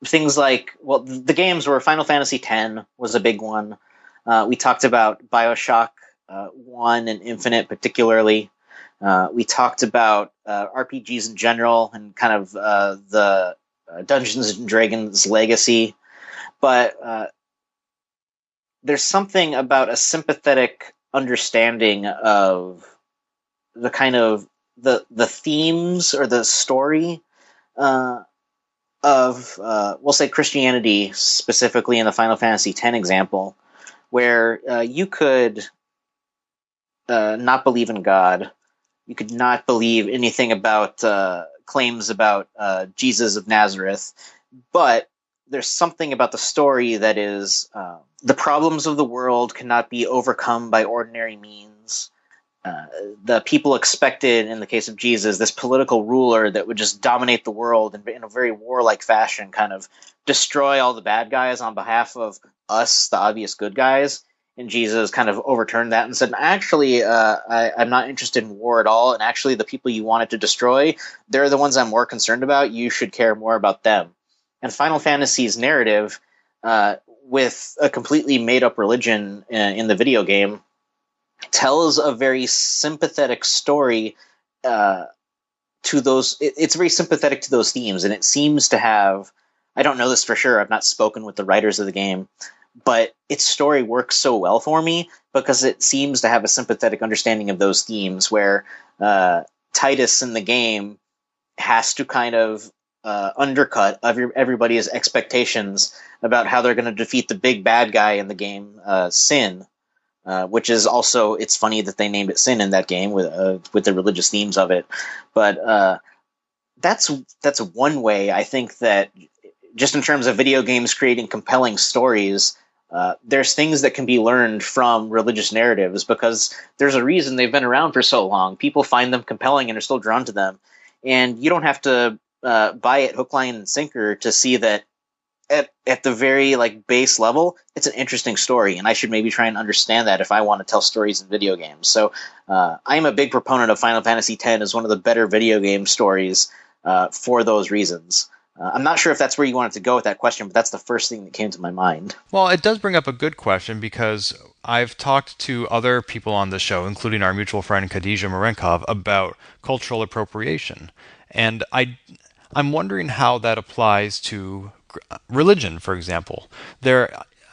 Speaker 3: things like, well, the games were Final Fantasy X was a big one. We talked about BioShock 1 and Infinite particularly. We talked about RPGs in general and kind of the Dungeons and Dragons legacy. But there's something about a sympathetic understanding of the kind of the themes or the story of we'll say Christianity, specifically in the Final Fantasy X example, where you could not believe in God. You could not believe anything about claims about Jesus of Nazareth, but there's something about the story that is the problems of the world cannot be overcome by ordinary means. The people expected, in the case of Jesus, this political ruler that would just dominate the world and in a very warlike fashion kind of destroy all the bad guys on behalf of us, the obvious good guys. And Jesus kind of overturned that and said, actually, I'm not interested in war at all. And actually, the people you wanted to destroy, they're the ones I'm more concerned about. You should care more about them. And Final Fantasy's narrative, with a completely made-up religion in the video game, tells a very sympathetic story to those. It's very sympathetic to those themes, and it seems to have. I don't know this for sure. I've not spoken with the writers of the game, but its story works so well for me because it seems to have a sympathetic understanding of those themes. Where Titus in the game has to kind of undercut everybody's expectations about how they're going to defeat the big bad guy in the game, Sin. Which is also, it's funny that they named it Sin in that game with the religious themes of it. But that's one way I think that just in terms of video games creating compelling stories, there's things that can be learned from religious narratives because there's a reason they've been around for so long. People find them compelling and are still drawn to them. And you don't have to buy it hook, line, and sinker to see that at the very base level, it's an interesting story, and I should maybe try and understand that if I want to tell stories in video games. So I'm a big proponent of Final Fantasy X as one of the better video game stories for those reasons. I'm not sure if that's where you wanted to go with that question, but that's the first thing that came to my mind.
Speaker 2: Well, it does bring up a good question because I've talked to other people on the show, including our mutual friend Khadija Marenkov, about cultural appropriation. And I'm wondering how that applies to religion, for example.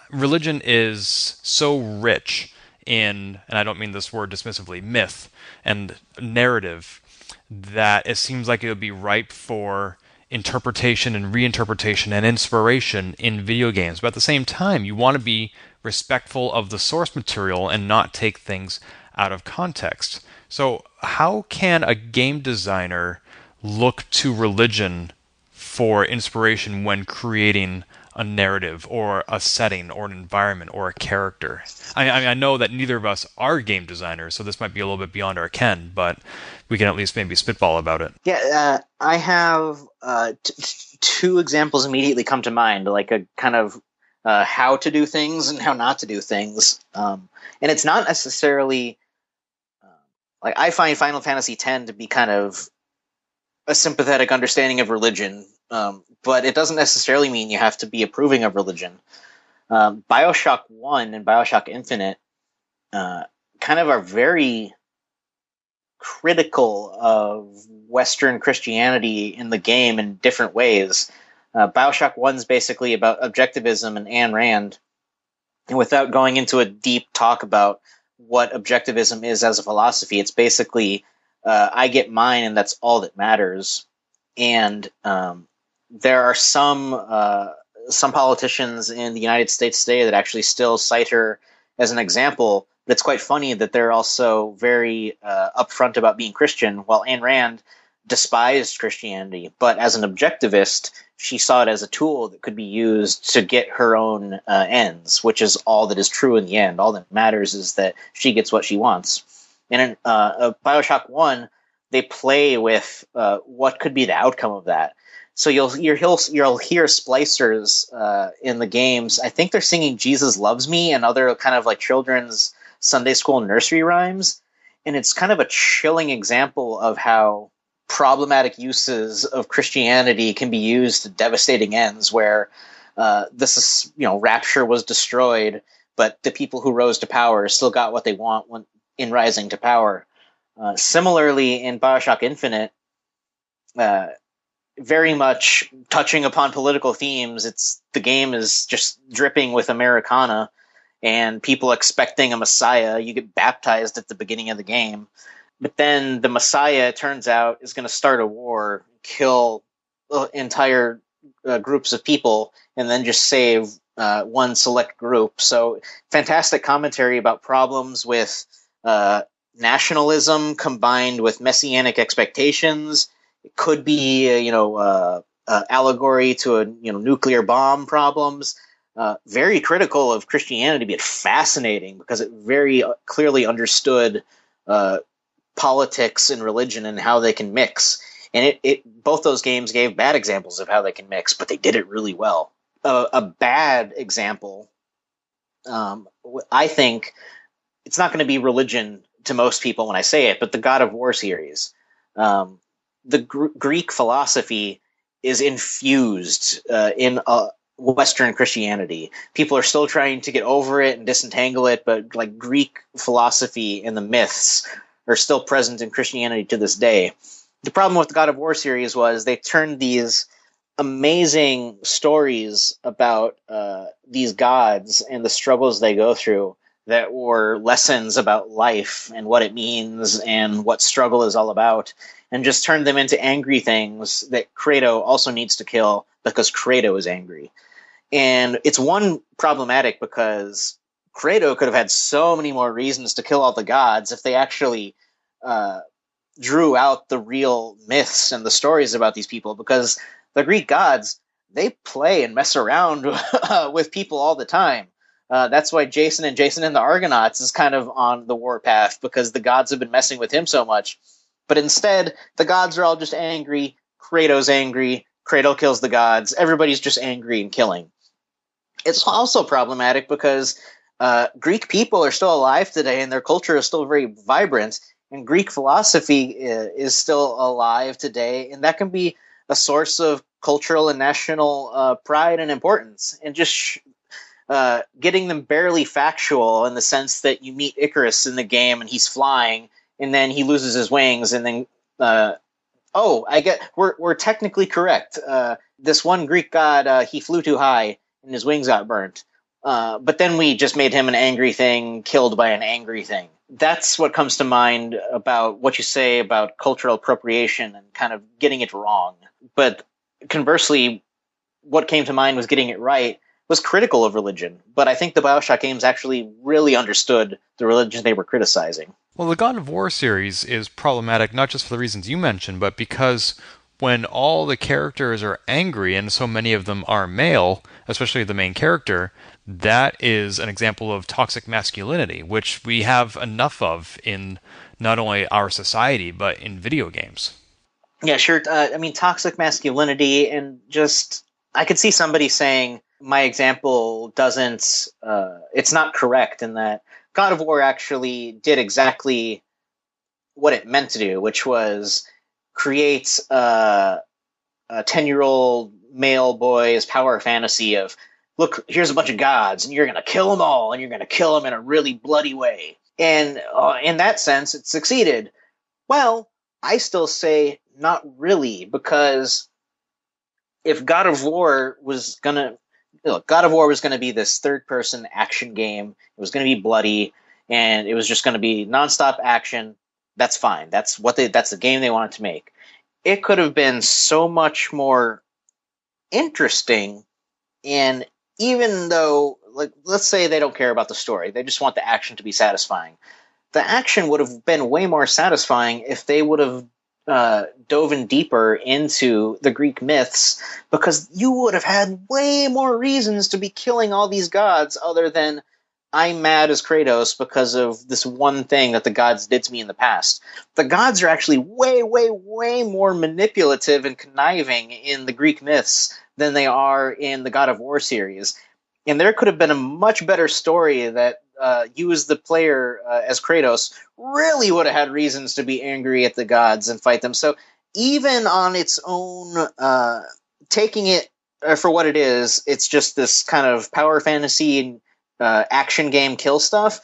Speaker 2: Religion is so rich in, and I don't mean this word dismissively, myth and narrative, that it seems like it would be ripe for interpretation and reinterpretation and inspiration in video games. But at the same time, you want to be respectful of the source material and not take things out of context. So how can a game designer look to religion for inspiration when creating a narrative or a setting or an environment or a character? I know that neither of us are game designers, so this might be a little bit beyond our ken, but we can at least maybe spitball about it.
Speaker 3: Yeah, I have two examples immediately come to mind, like a kind of how to do things and how not to do things. And it's not necessarily... I find Final Fantasy X to be kind of a sympathetic understanding of religion, but it doesn't necessarily mean you have to be approving of religion. BioShock 1 and BioShock Infinite kind of are very critical of Western Christianity in the game in different ways. BioShock 1 is basically about objectivism and Ayn Rand, and without going into a deep talk about what objectivism is as a philosophy, it's basically I get mine and that's all that matters. And there are some politicians in the United States today that actually still cite her as an example. But it's quite funny that they're also very upfront about being Christian, while Ayn Rand despised Christianity. But as an objectivist, she saw it as a tool that could be used to get her own ends, which is all that is true in the end. All that matters is that she gets what she wants. And in BioShock 1, they play with what could be the outcome of that. So you'll hear splicers in the games. I think they're singing "Jesus Loves Me" and other kind of like children's Sunday school nursery rhymes, and it's kind of a chilling example of how problematic uses of Christianity can be used to devastating ends. Where this is, rapture was destroyed, but the people who rose to power still got what they want in rising to power. Similarly, in BioShock Infinite. Very much touching upon political themes. The game is just dripping with Americana and people expecting a messiah. You get baptized at the beginning of the game, but then the messiah, it turns out, is going to start a war, kill entire groups of people, and then just save one select group. So fantastic commentary about problems with nationalism combined with messianic expectations. It could be, allegory to nuclear bomb problems. Very critical of Christianity, but fascinating because it very clearly understood politics and religion and how they can mix. And both those games gave bad examples of how they can mix, but they did it really well. A bad example, I think, it's not going to be religion to most people when I say it, but the God of War series. The Greek philosophy is infused in Western Christianity. People are still trying to get over it and disentangle it, but like Greek philosophy and the myths are still present in Christianity to this day. The problem with the God of War series was they turned these amazing stories about these gods and the struggles they go through that were lessons about life and what it means and what struggle is all about, and just turned them into angry things that Kratos also needs to kill because Kratos is angry. And it's problematic because Kratos could have had so many more reasons to kill all the gods if they actually drew out the real myths and the stories about these people, because the Greek gods, they play and mess around with people all the time. That's why Jason and the Argonauts is kind of on the warpath, because the gods have been messing with him so much. But instead, the gods are all just angry. Kratos angry. Kratos kills the gods. Everybody's just angry and killing. It's also problematic because Greek people are still alive today and their culture is still very vibrant, and Greek philosophy is still alive today, and that can be a source of cultural and national pride and importance. And just getting them barely factual in the sense that you meet Icarus in the game and he's flying and then he loses his wings, and then we're technically correct. This one Greek god, he flew too high and his wings got burnt. But then we just made him an angry thing killed by an angry thing. That's what comes to mind about what you say about cultural appropriation and kind of getting it wrong. But conversely, what came to mind was getting it right was critical of religion. But I think the BioShock games actually really understood the religion they were criticizing.
Speaker 2: Well, the God of War series is problematic not just for the reasons you mentioned, but because when all the characters are angry, and so many of them are male, especially the main character, that is an example of toxic masculinity, which we have enough of in not only our society, but in video games.
Speaker 3: Yeah, sure. Toxic masculinity, and just, I could see somebody saying, my example doesn't, it's not correct in that God of War actually did exactly what it meant to do, which was create a 10-year-old male boy's power fantasy of, look, here's a bunch of gods, and you're going to kill them all, and you're going to kill them in a really bloody way. And in that sense, it succeeded. Well, I still say not really, because if God of War was going to be this third-person action game, it was going to be bloody, and it was just going to be nonstop action, that's fine. That's the game they wanted to make. It could have been so much more interesting, and even though, let's say they don't care about the story, they just want the action to be satisfying. The action would have been way more satisfying if they would have dove in deeper into the Greek myths, because you would have had way more reasons to be killing all these gods other than I'm mad as Kratos because of this one thing that the gods did to me in the past. The gods are actually way, way, way more manipulative and conniving in the Greek myths than they are in the God of War series. And there could have been a much better story that you as the player, as Kratos, really would have had reasons to be angry at the gods and fight them. So even on its own, taking it for what it is, it's just this kind of power fantasy and action game kill stuff.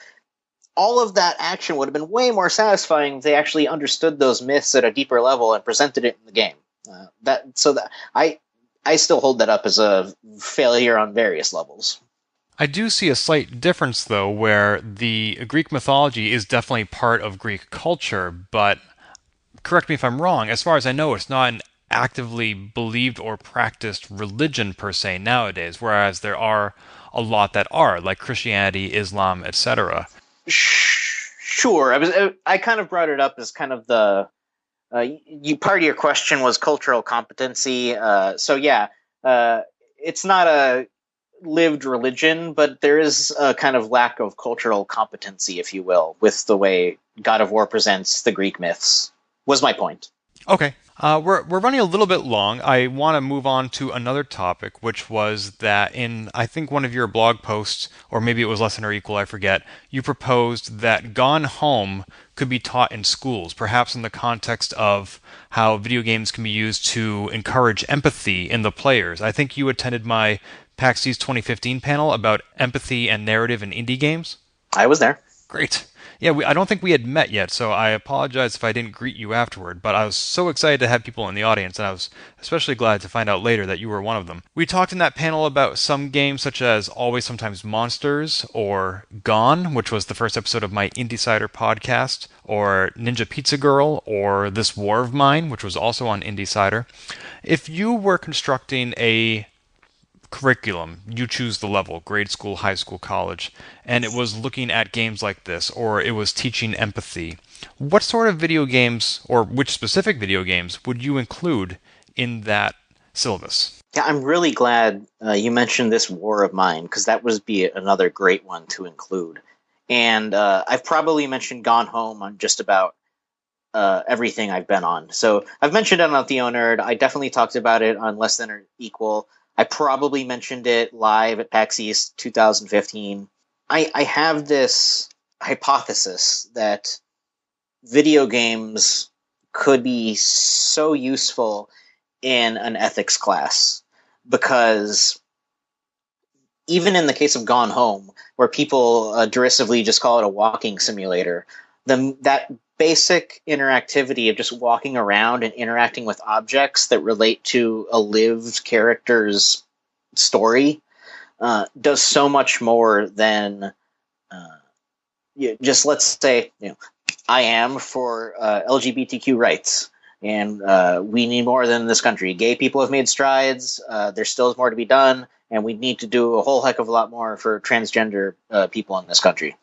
Speaker 3: All of that action would have been way more satisfying if they actually understood those myths at a deeper level and presented it in the game. I still hold that up as a failure on various levels.
Speaker 2: I do see a slight difference, though, where the Greek mythology is definitely part of Greek culture, but correct me if I'm wrong, as far as I know, it's not an actively believed or practiced religion per se nowadays, whereas there are a lot that are, like Christianity, Islam, etc.
Speaker 3: Sure. I kind of brought it up as kind of the part of your question was cultural competency. It's not a lived religion, but there is a kind of lack of cultural competency, if you will, with the way God of War presents the Greek myths, was my point.
Speaker 2: Okay. We're running a little bit long. I want to move on to another topic, which was that in, I think, one of your blog posts, or maybe it was Less Than or Equal, I forget, you proposed that Gone Home could be taught in schools, perhaps in the context of how video games can be used to encourage empathy in the players. I think you attended my PAX East 2015 panel about empathy and narrative in indie games.
Speaker 3: I was there.
Speaker 2: Great. Yeah, I don't think we had met yet, so I apologize if I didn't greet you afterward, but I was so excited to have people in the audience, and I was especially glad to find out later that you were one of them. We talked in that panel about some games such as Always Sometimes Monsters, or Gone, which was the first episode of my Indiecider podcast, or Ninja Pizza Girl, or This War of Mine, which was also on Indiecider. If you were constructing a curriculum, you choose the level, grade school, high school, college, and it was looking at games like this, or it was teaching empathy, what sort of video games, or which specific video games, would you include in that syllabus?
Speaker 3: Yeah, I'm really glad you mentioned This War of Mine, because that would be another great one to include. And I've probably mentioned Gone Home on just about everything I've been on. So I've mentioned it on TheoNerd. I definitely talked about it on Less Than or Equal. I probably mentioned it live at PAX East 2015. I have this hypothesis that video games could be so useful in an ethics class, because even in the case of Gone Home, where people derisively just call it a walking simulator, that basic interactivity of just walking around and interacting with objects that relate to a lived character's story does so much more than just, let's say, I am for LGBTQ rights, and we need more than in this country. Gay people have made strides. There still is more to be done, and we need to do a whole heck of a lot more for transgender people in this country.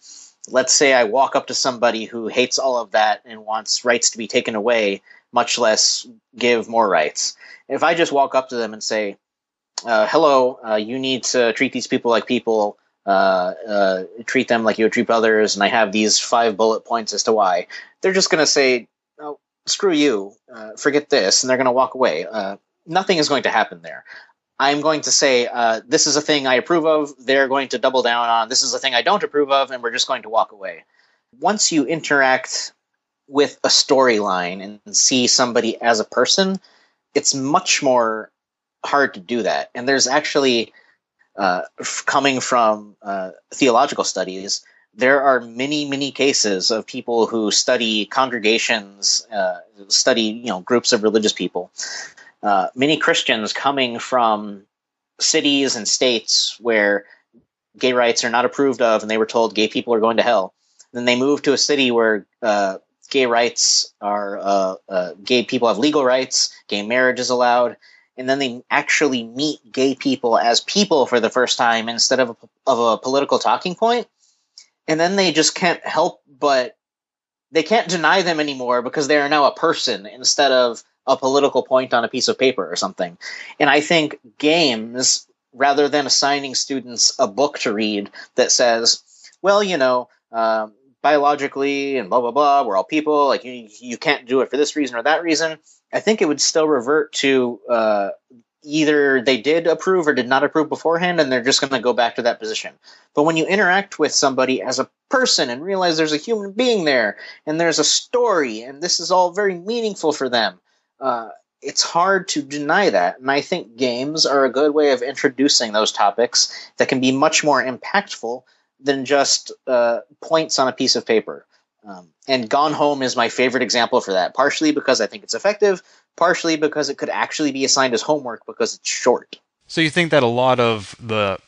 Speaker 3: Let's say I walk up to somebody who hates all of that and wants rights to be taken away, much less give more rights. If I just walk up to them and say, hello, you need to treat these people like people, treat them like you would treat others, and I have these 5 bullet points as to why, they're just going to say, oh, screw you, forget this, and they're going to walk away. Nothing is going to happen there. I'm going to say, this is a thing I approve of. They're going to double down on, this is a thing I don't approve of, and we're just going to walk away. Once you interact with a storyline and see somebody as a person, it's much more hard to do that. And there's actually, coming from theological studies, there are many, many cases of people who study congregations, study groups of religious people. Many Christians coming from cities and states where gay rights are not approved of, and they were told gay people are going to hell. Then they move to a city where gay rights are, gay people have legal rights, gay marriage is allowed, and then they actually meet gay people as people for the first time instead of a political talking point. And then they just can't help but, they can't deny them anymore because they are now a person instead of a political point on a piece of paper or something. And I think games, rather than assigning students a book to read that says, well, biologically and blah, blah, blah, we're all people, like you can't do it for this reason or that reason, I think it would still revert to either they did approve or did not approve beforehand, and they're just going to go back to that position. But when you interact with somebody as a person and realize there's a human being there, and there's a story, and this is all very meaningful for them, it's hard to deny that. And I think games are a good way of introducing those topics that can be much more impactful than just points on a piece of paper. And Gone Home is my favorite example for that, partially because I think it's effective, partially because it could actually be assigned as homework because it's short.
Speaker 2: So you think that a lot of the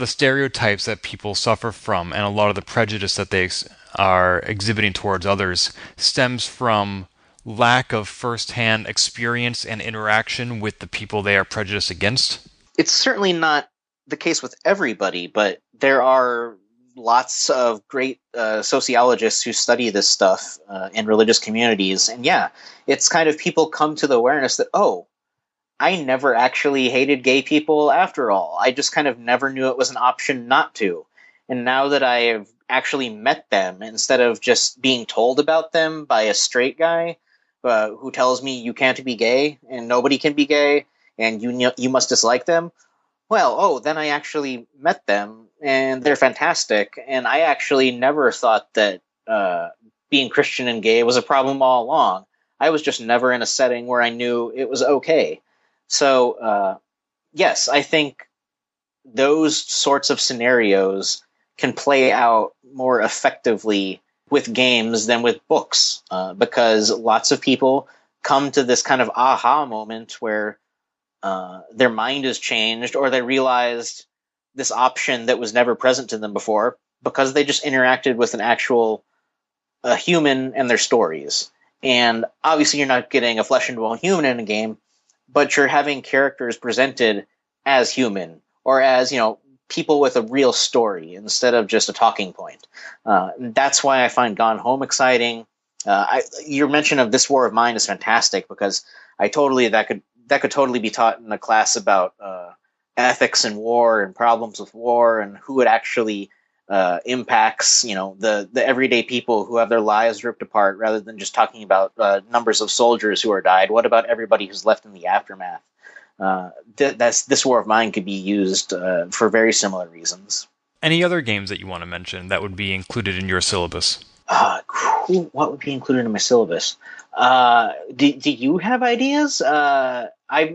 Speaker 2: stereotypes that people suffer from and a lot of the prejudice that they are exhibiting towards others stems from lack of first-hand experience and interaction with the people they are prejudiced against?
Speaker 3: It's certainly not the case with everybody, but there are lots of great sociologists who study this stuff in religious communities. And yeah, it's kind of people come to the awareness that, oh, I never actually hated gay people after all. I just kind of never knew it was an option not to. And now that I have actually met them, instead of just being told about them by a straight guy who tells me you can't be gay and nobody can be gay and you must dislike them, then I actually met them, and they're fantastic, and I actually never thought that being Christian and gay was a problem all along. I was just never in a setting where I knew it was okay. So, yes, I think those sorts of scenarios can play out more effectively with games than with books, because lots of people come to this kind of aha moment where their mind has changed, or they realized this option that was never present to them before because they just interacted with an actual human and their stories. And obviously you're not getting a flesh and bone human in a game, but you're having characters presented as human, or as, people with a real story instead of just a talking point. That's why I find Gone Home exciting. Your mention of This War of Mine is fantastic, because that could totally be taught in a class about ethics and war and problems with war and who it actually impacts, the everyday people who have their lives ripped apart, rather than just talking about numbers of soldiers who are died. What about everybody who's left in the aftermath? This War of Mine could be used for very similar reasons.
Speaker 2: Any other games that you want to mention that would be included in your syllabus?
Speaker 3: What would be included in my syllabus? Do you have ideas? I've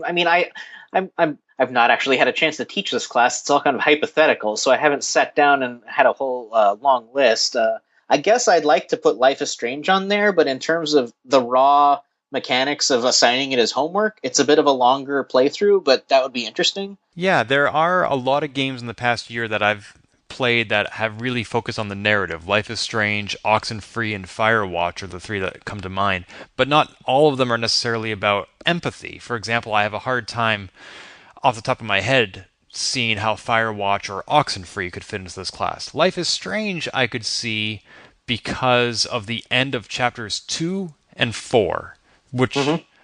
Speaker 3: not actually had a chance to teach this class. It's all kind of hypothetical, so I haven't sat down and had a whole long list. I guess I'd like to put Life is Strange on there, but in terms of the raw mechanics of assigning it as homework, it's a bit of a longer playthrough, but that would be interesting.
Speaker 2: Yeah, there are a lot of games in the past year that I've played that have really focused on the narrative. Life is Strange, Oxenfree, and Firewatch are the three that come to mind, but not all of them are necessarily about empathy. For example, I have a hard time off the top of my head seeing how Firewatch or Oxenfree could fit into this class. Life is Strange I could see because of the end of chapters 2 and 4, which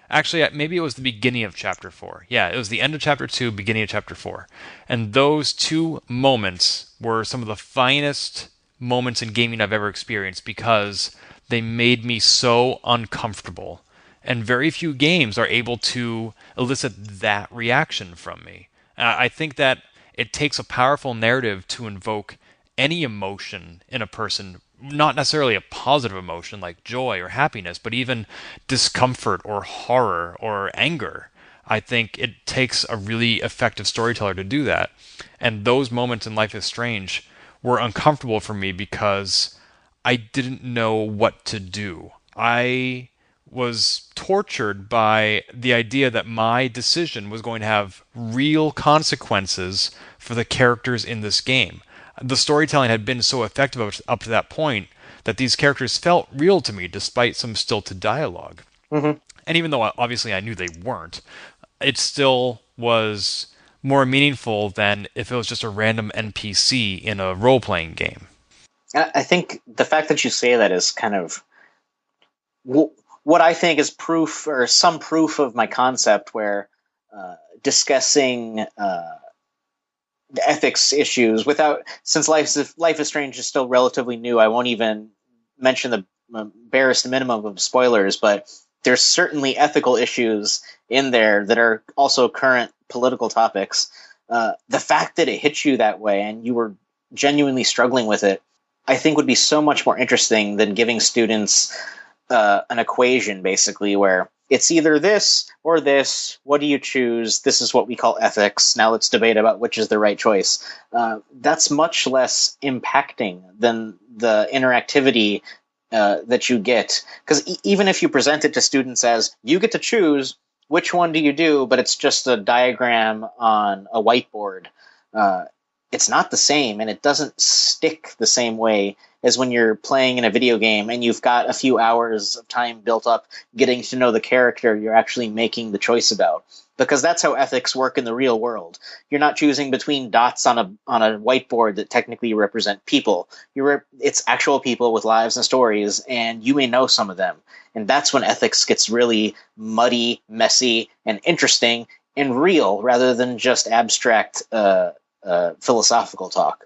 Speaker 2: actually maybe it was the beginning of chapter 4. Yeah, it was the end of chapter 2, beginning of chapter 4. And those two moments were some of the finest moments in gaming I've ever experienced, because they made me so uncomfortable. And very few games are able to elicit that reaction from me. I think that it takes a powerful narrative to invoke any emotion in a person, not necessarily a positive emotion like joy or happiness, but even discomfort or horror or anger. I think it takes a really effective storyteller to do that. And those moments in Life is Strange were uncomfortable for me because I didn't know what to do. I was tortured by the idea that my decision was going to have real consequences for the characters in this game. The storytelling had been so effective up to that point that these characters felt real to me despite some stilted dialogue. And even though obviously I knew they weren't, it still was more meaningful than if it was just a random NPC in a role-playing game.
Speaker 3: I think the fact that you say that is kind of what I think is proof, or some proof of my concept, where discussing ethics issues. Since Life is Strange is still relatively new, I won't even mention the barest minimum of spoilers, but there's certainly ethical issues in there that are also current political topics. The fact that it hit you that way and you were genuinely struggling with it, I think would be so much more interesting than giving students an equation, basically, where it's either this or this. What do you choose? This is what we call ethics. Now let's debate about which is the right choice. That's much less impacting than the interactivity that you get. Because even if you present it to students as, you get to choose which one do you do, but it's just a diagram on a whiteboard, it's not the same, and it doesn't stick the same way as when you're playing in a video game and you've got a few hours of time built up getting to know the character you're actually making the choice about. Because that's how ethics work in the real world. You're not choosing between dots on a whiteboard that technically represent people. It's actual people with lives and stories, and you may know some of them. And that's when ethics gets really muddy, messy, and interesting and real, rather than just abstract philosophical talk.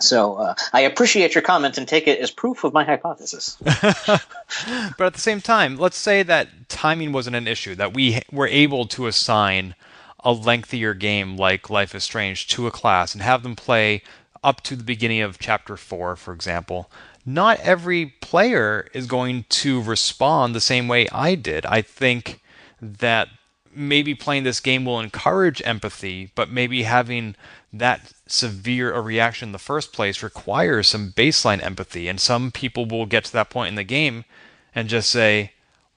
Speaker 3: So I appreciate your comment and take it as proof of my hypothesis.
Speaker 2: But at the same time, let's say that timing wasn't an issue, that we were able to assign a lengthier game like Life is Strange to a class and have them play up to the beginning of Chapter 4, for example. Not every player is going to respond the same way I did. I think that maybe playing this game will encourage empathy, but maybe having that severe a reaction in the first place requires some baseline empathy. And some people will get to that point in the game and just say,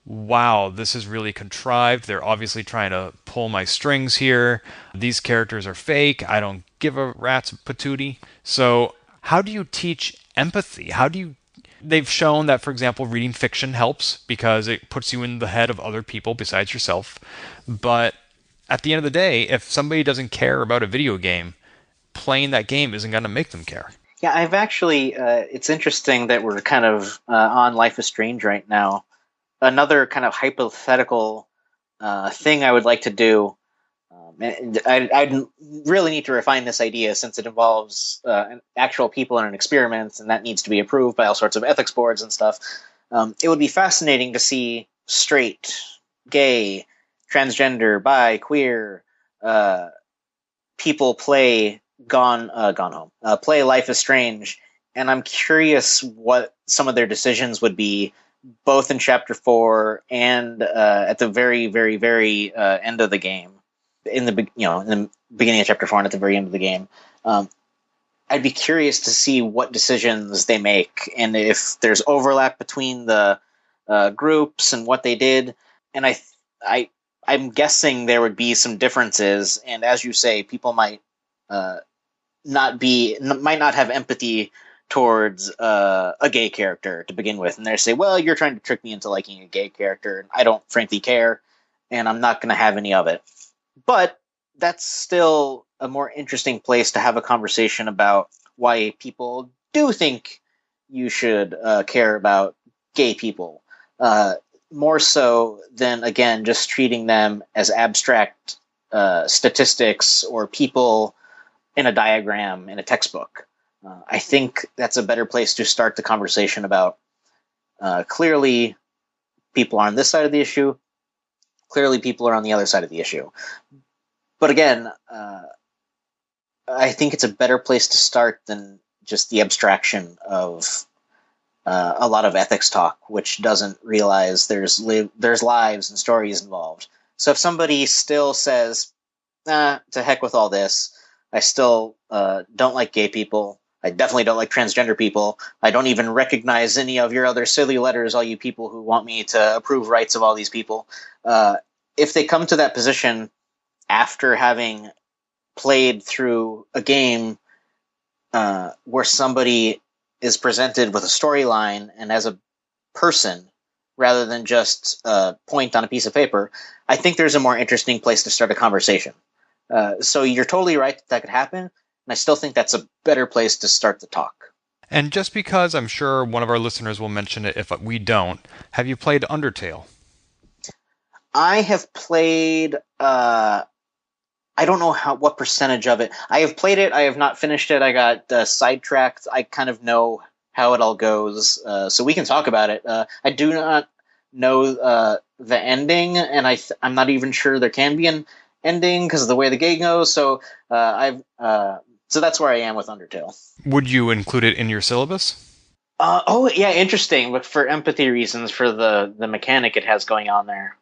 Speaker 2: wow, this is really contrived. They're obviously trying to pull my strings here. These characters are fake. I don't give a rat's patootie. So how do you teach empathy? They've shown that, for example, reading fiction helps because it puts you in the head of other people besides yourself. But at the end of the day, if somebody doesn't care about a video game, playing that game isn't going to make them care.
Speaker 3: Yeah, I've actually, it's interesting that we're kind of on Life is Strange right now. Another kind of hypothetical thing I would like to do, and I'd really need to refine this idea since it involves actual people in an experiment, and that needs to be approved by all sorts of ethics boards and stuff. It would be fascinating to see straight, gay, transgender, bi, queer people play Gone Home, play Life is Strange, and I'm curious what some of their decisions would be, both in Chapter 4 and at the very, very, very end of the game. In the beginning of Chapter 4 and at the very end of the game. I'd be curious to see what decisions they make and if there's overlap between the groups and what they did. And I'm guessing there would be some differences. And as you say, people might not have empathy towards a gay character to begin with. And they say, well, you're trying to trick me into liking a gay character. And I don't frankly care. And I'm not going to have any of it. But that's still a more interesting place to have a conversation about why people do think you should care about gay people. More so than, again, just treating them as abstract statistics or people in a diagram in a textbook. I think that's a better place to start the conversation about clearly people are on this side of the issue. Clearly, people are on the other side of the issue. But again, I think it's a better place to start than just the abstraction of a lot of ethics talk, which doesn't realize there's lives and stories involved. So if somebody still says, to heck with all this, I still don't like gay people, I definitely don't like transgender people, I don't even recognize any of your other silly letters, all you people who want me to approve rights of all these people, if they come to that position after having played through a game where somebody is presented with a storyline and as a person rather than just a point on a piece of paper, I think there's a more interesting place to start a conversation. So you're totally right that could happen, and I still think that's a better place to start the talk.
Speaker 2: And just because I'm sure one of our listeners will mention it if we don't, have you played Undertale?
Speaker 3: I have played I don't know what percentage of it. I have played it. I have not finished it. I got sidetracked. I kind of know how it all goes, so we can talk about it. I do not know the ending, and I'm not even sure there can be an ending because of the way the game goes. So so that's where I am with Undertale.
Speaker 2: Would you include it in your syllabus?
Speaker 3: Oh yeah, interesting. But for empathy reasons, for the mechanic it has going on there.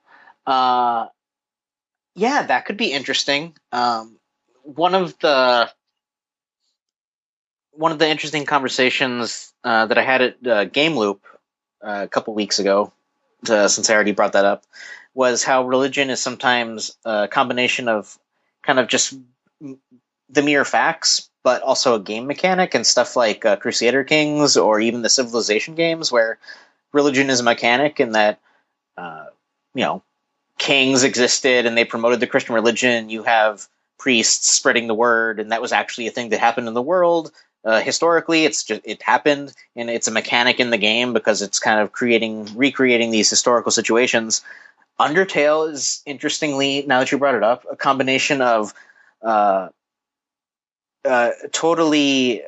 Speaker 3: Yeah, that could be interesting. One of the interesting conversations that I had at Game Loop a couple weeks ago, since I already brought that up, was how religion is sometimes a combination of kind of just the mere facts, but also a game mechanic, and stuff like Crusader Kings or even the Civilization games, where religion is a mechanic in that, you know, kings existed and they promoted the Christian religion. You have priests spreading the word, and that was actually a thing that happened in the world. Historically, it happened, and it's a mechanic in the game because it's kind of recreating these historical situations. Undertale is, interestingly, now that you brought it up, a combination of totally.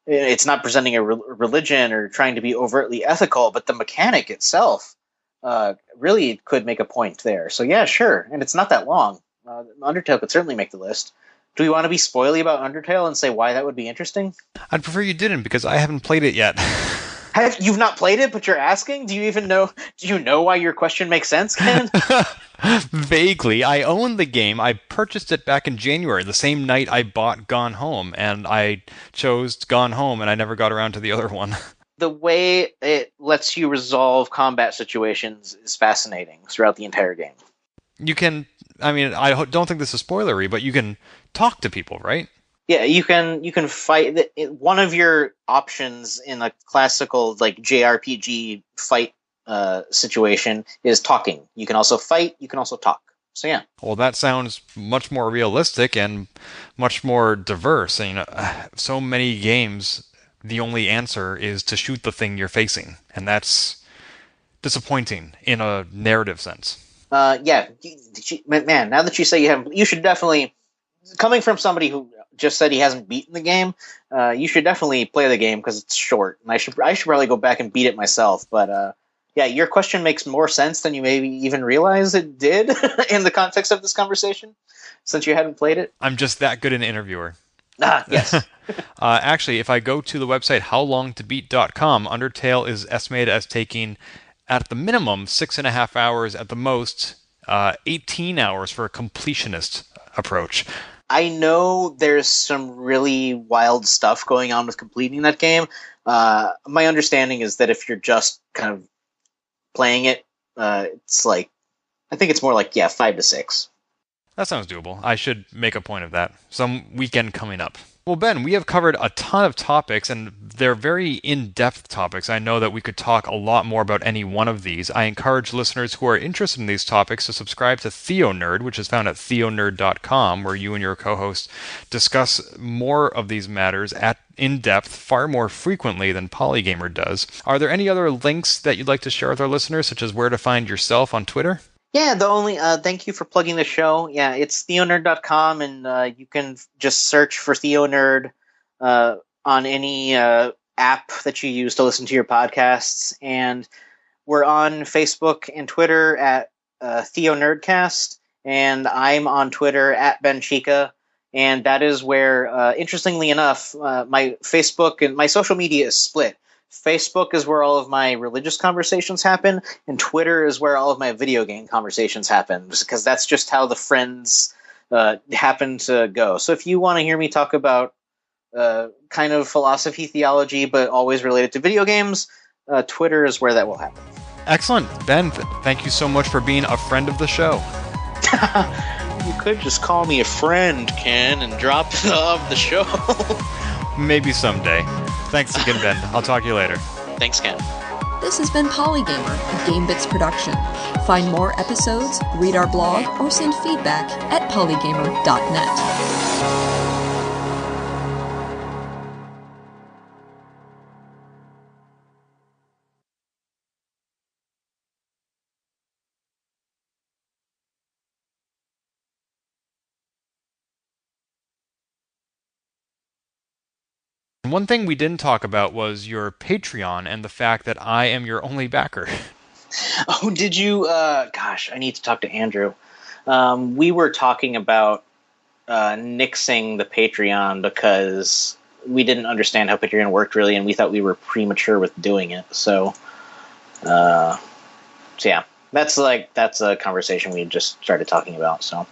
Speaker 3: It's not presenting a religion or trying to be overtly ethical, but the mechanic itself really could make a point there. So yeah, sure, and it's not that long. Undertale could certainly make the list. Do we want to be spoily about Undertale and say why that would be interesting?
Speaker 2: I'd prefer you didn't, because I haven't played it yet.
Speaker 3: You've not played it, but you're asking? Do you know why your question makes sense, Ken?
Speaker 2: Vaguely. I own the game. I purchased it back in January, the same night I bought Gone Home, and I chose Gone Home, and I never got around to the other one.
Speaker 3: The way it lets you resolve combat situations is fascinating throughout the entire game.
Speaker 2: You can, I mean, I don't think this is spoilery, but you can talk to people, right?
Speaker 3: Yeah, you can fight. One of your options in a classical like JRPG fight situation is talking. You can also fight. You can also talk. So yeah.
Speaker 2: Well, that sounds much more realistic and much more diverse. And, so many games, the only answer is to shoot the thing you're facing, and that's disappointing in a narrative sense.
Speaker 3: Yeah, man. Now that you say you should definitely. Coming from somebody who just said he hasn't beaten the game, you should definitely play the game because it's short, and I should probably go back and beat it myself. But yeah, your question makes more sense than you maybe even realize it did in the context of this conversation, since you hadn't played it.
Speaker 2: I'm just that good an interviewer.
Speaker 3: Ah, yes.
Speaker 2: Actually, if I go to the website howlongtobeat.com, Undertale is estimated as taking, at the minimum, 6.5 hours, at the most, 18 hours for a completionist approach.
Speaker 3: I know there's some really wild stuff going on with completing that game. My understanding is that if you're just kind of playing it, it's like, I think it's more like, 5 to 6.
Speaker 2: That sounds doable. I should make a point of that. Some weekend coming up. Well, Ben, we have covered a ton of topics, and they're very in-depth topics. I know that we could talk a lot more about any one of these. I encourage listeners who are interested in these topics to subscribe to TheoNerd, which is found at theonerd.com, where you and your co-host discuss more of these matters in depth, far more frequently than Polygamer does. Are there any other links that you'd like to share with our listeners, such as where to find yourself on Twitter?
Speaker 3: Yeah, thank you for plugging the show. Yeah, it's theonerd.com, and you can just search for TheoNerd on any app that you use to listen to your podcasts. And we're on Facebook and Twitter at TheoNerdcast, and I'm on Twitter at Ben Chicka. And that is where, interestingly enough, my Facebook and my social media is split. Facebook is where all of my religious conversations happen, and Twitter is where all of my video game conversations happen, because that's just how the friends happen to go. So if you want to hear me talk about kind of philosophy, theology, but always related to video games, Twitter is where that will happen.
Speaker 2: Excellent. Ben, thank you so much for being a friend of the show.
Speaker 3: You could just call me a friend, Ken, and drop off the show.
Speaker 2: Maybe someday. Thanks again, Ben. I'll talk to you later.
Speaker 3: Thanks, Ken.
Speaker 1: This has been Polygamer, a Gamebits production. Find more episodes, read our blog, or send feedback at polygamer.net.
Speaker 2: One thing we didn't talk about was your Patreon and the fact that I am your only backer.
Speaker 3: Oh, did you? Gosh, I need to talk to Andrew. We were talking about nixing the Patreon because we didn't understand how Patreon worked really, and we thought we were premature with doing it. So yeah, that's a conversation we just started talking about. So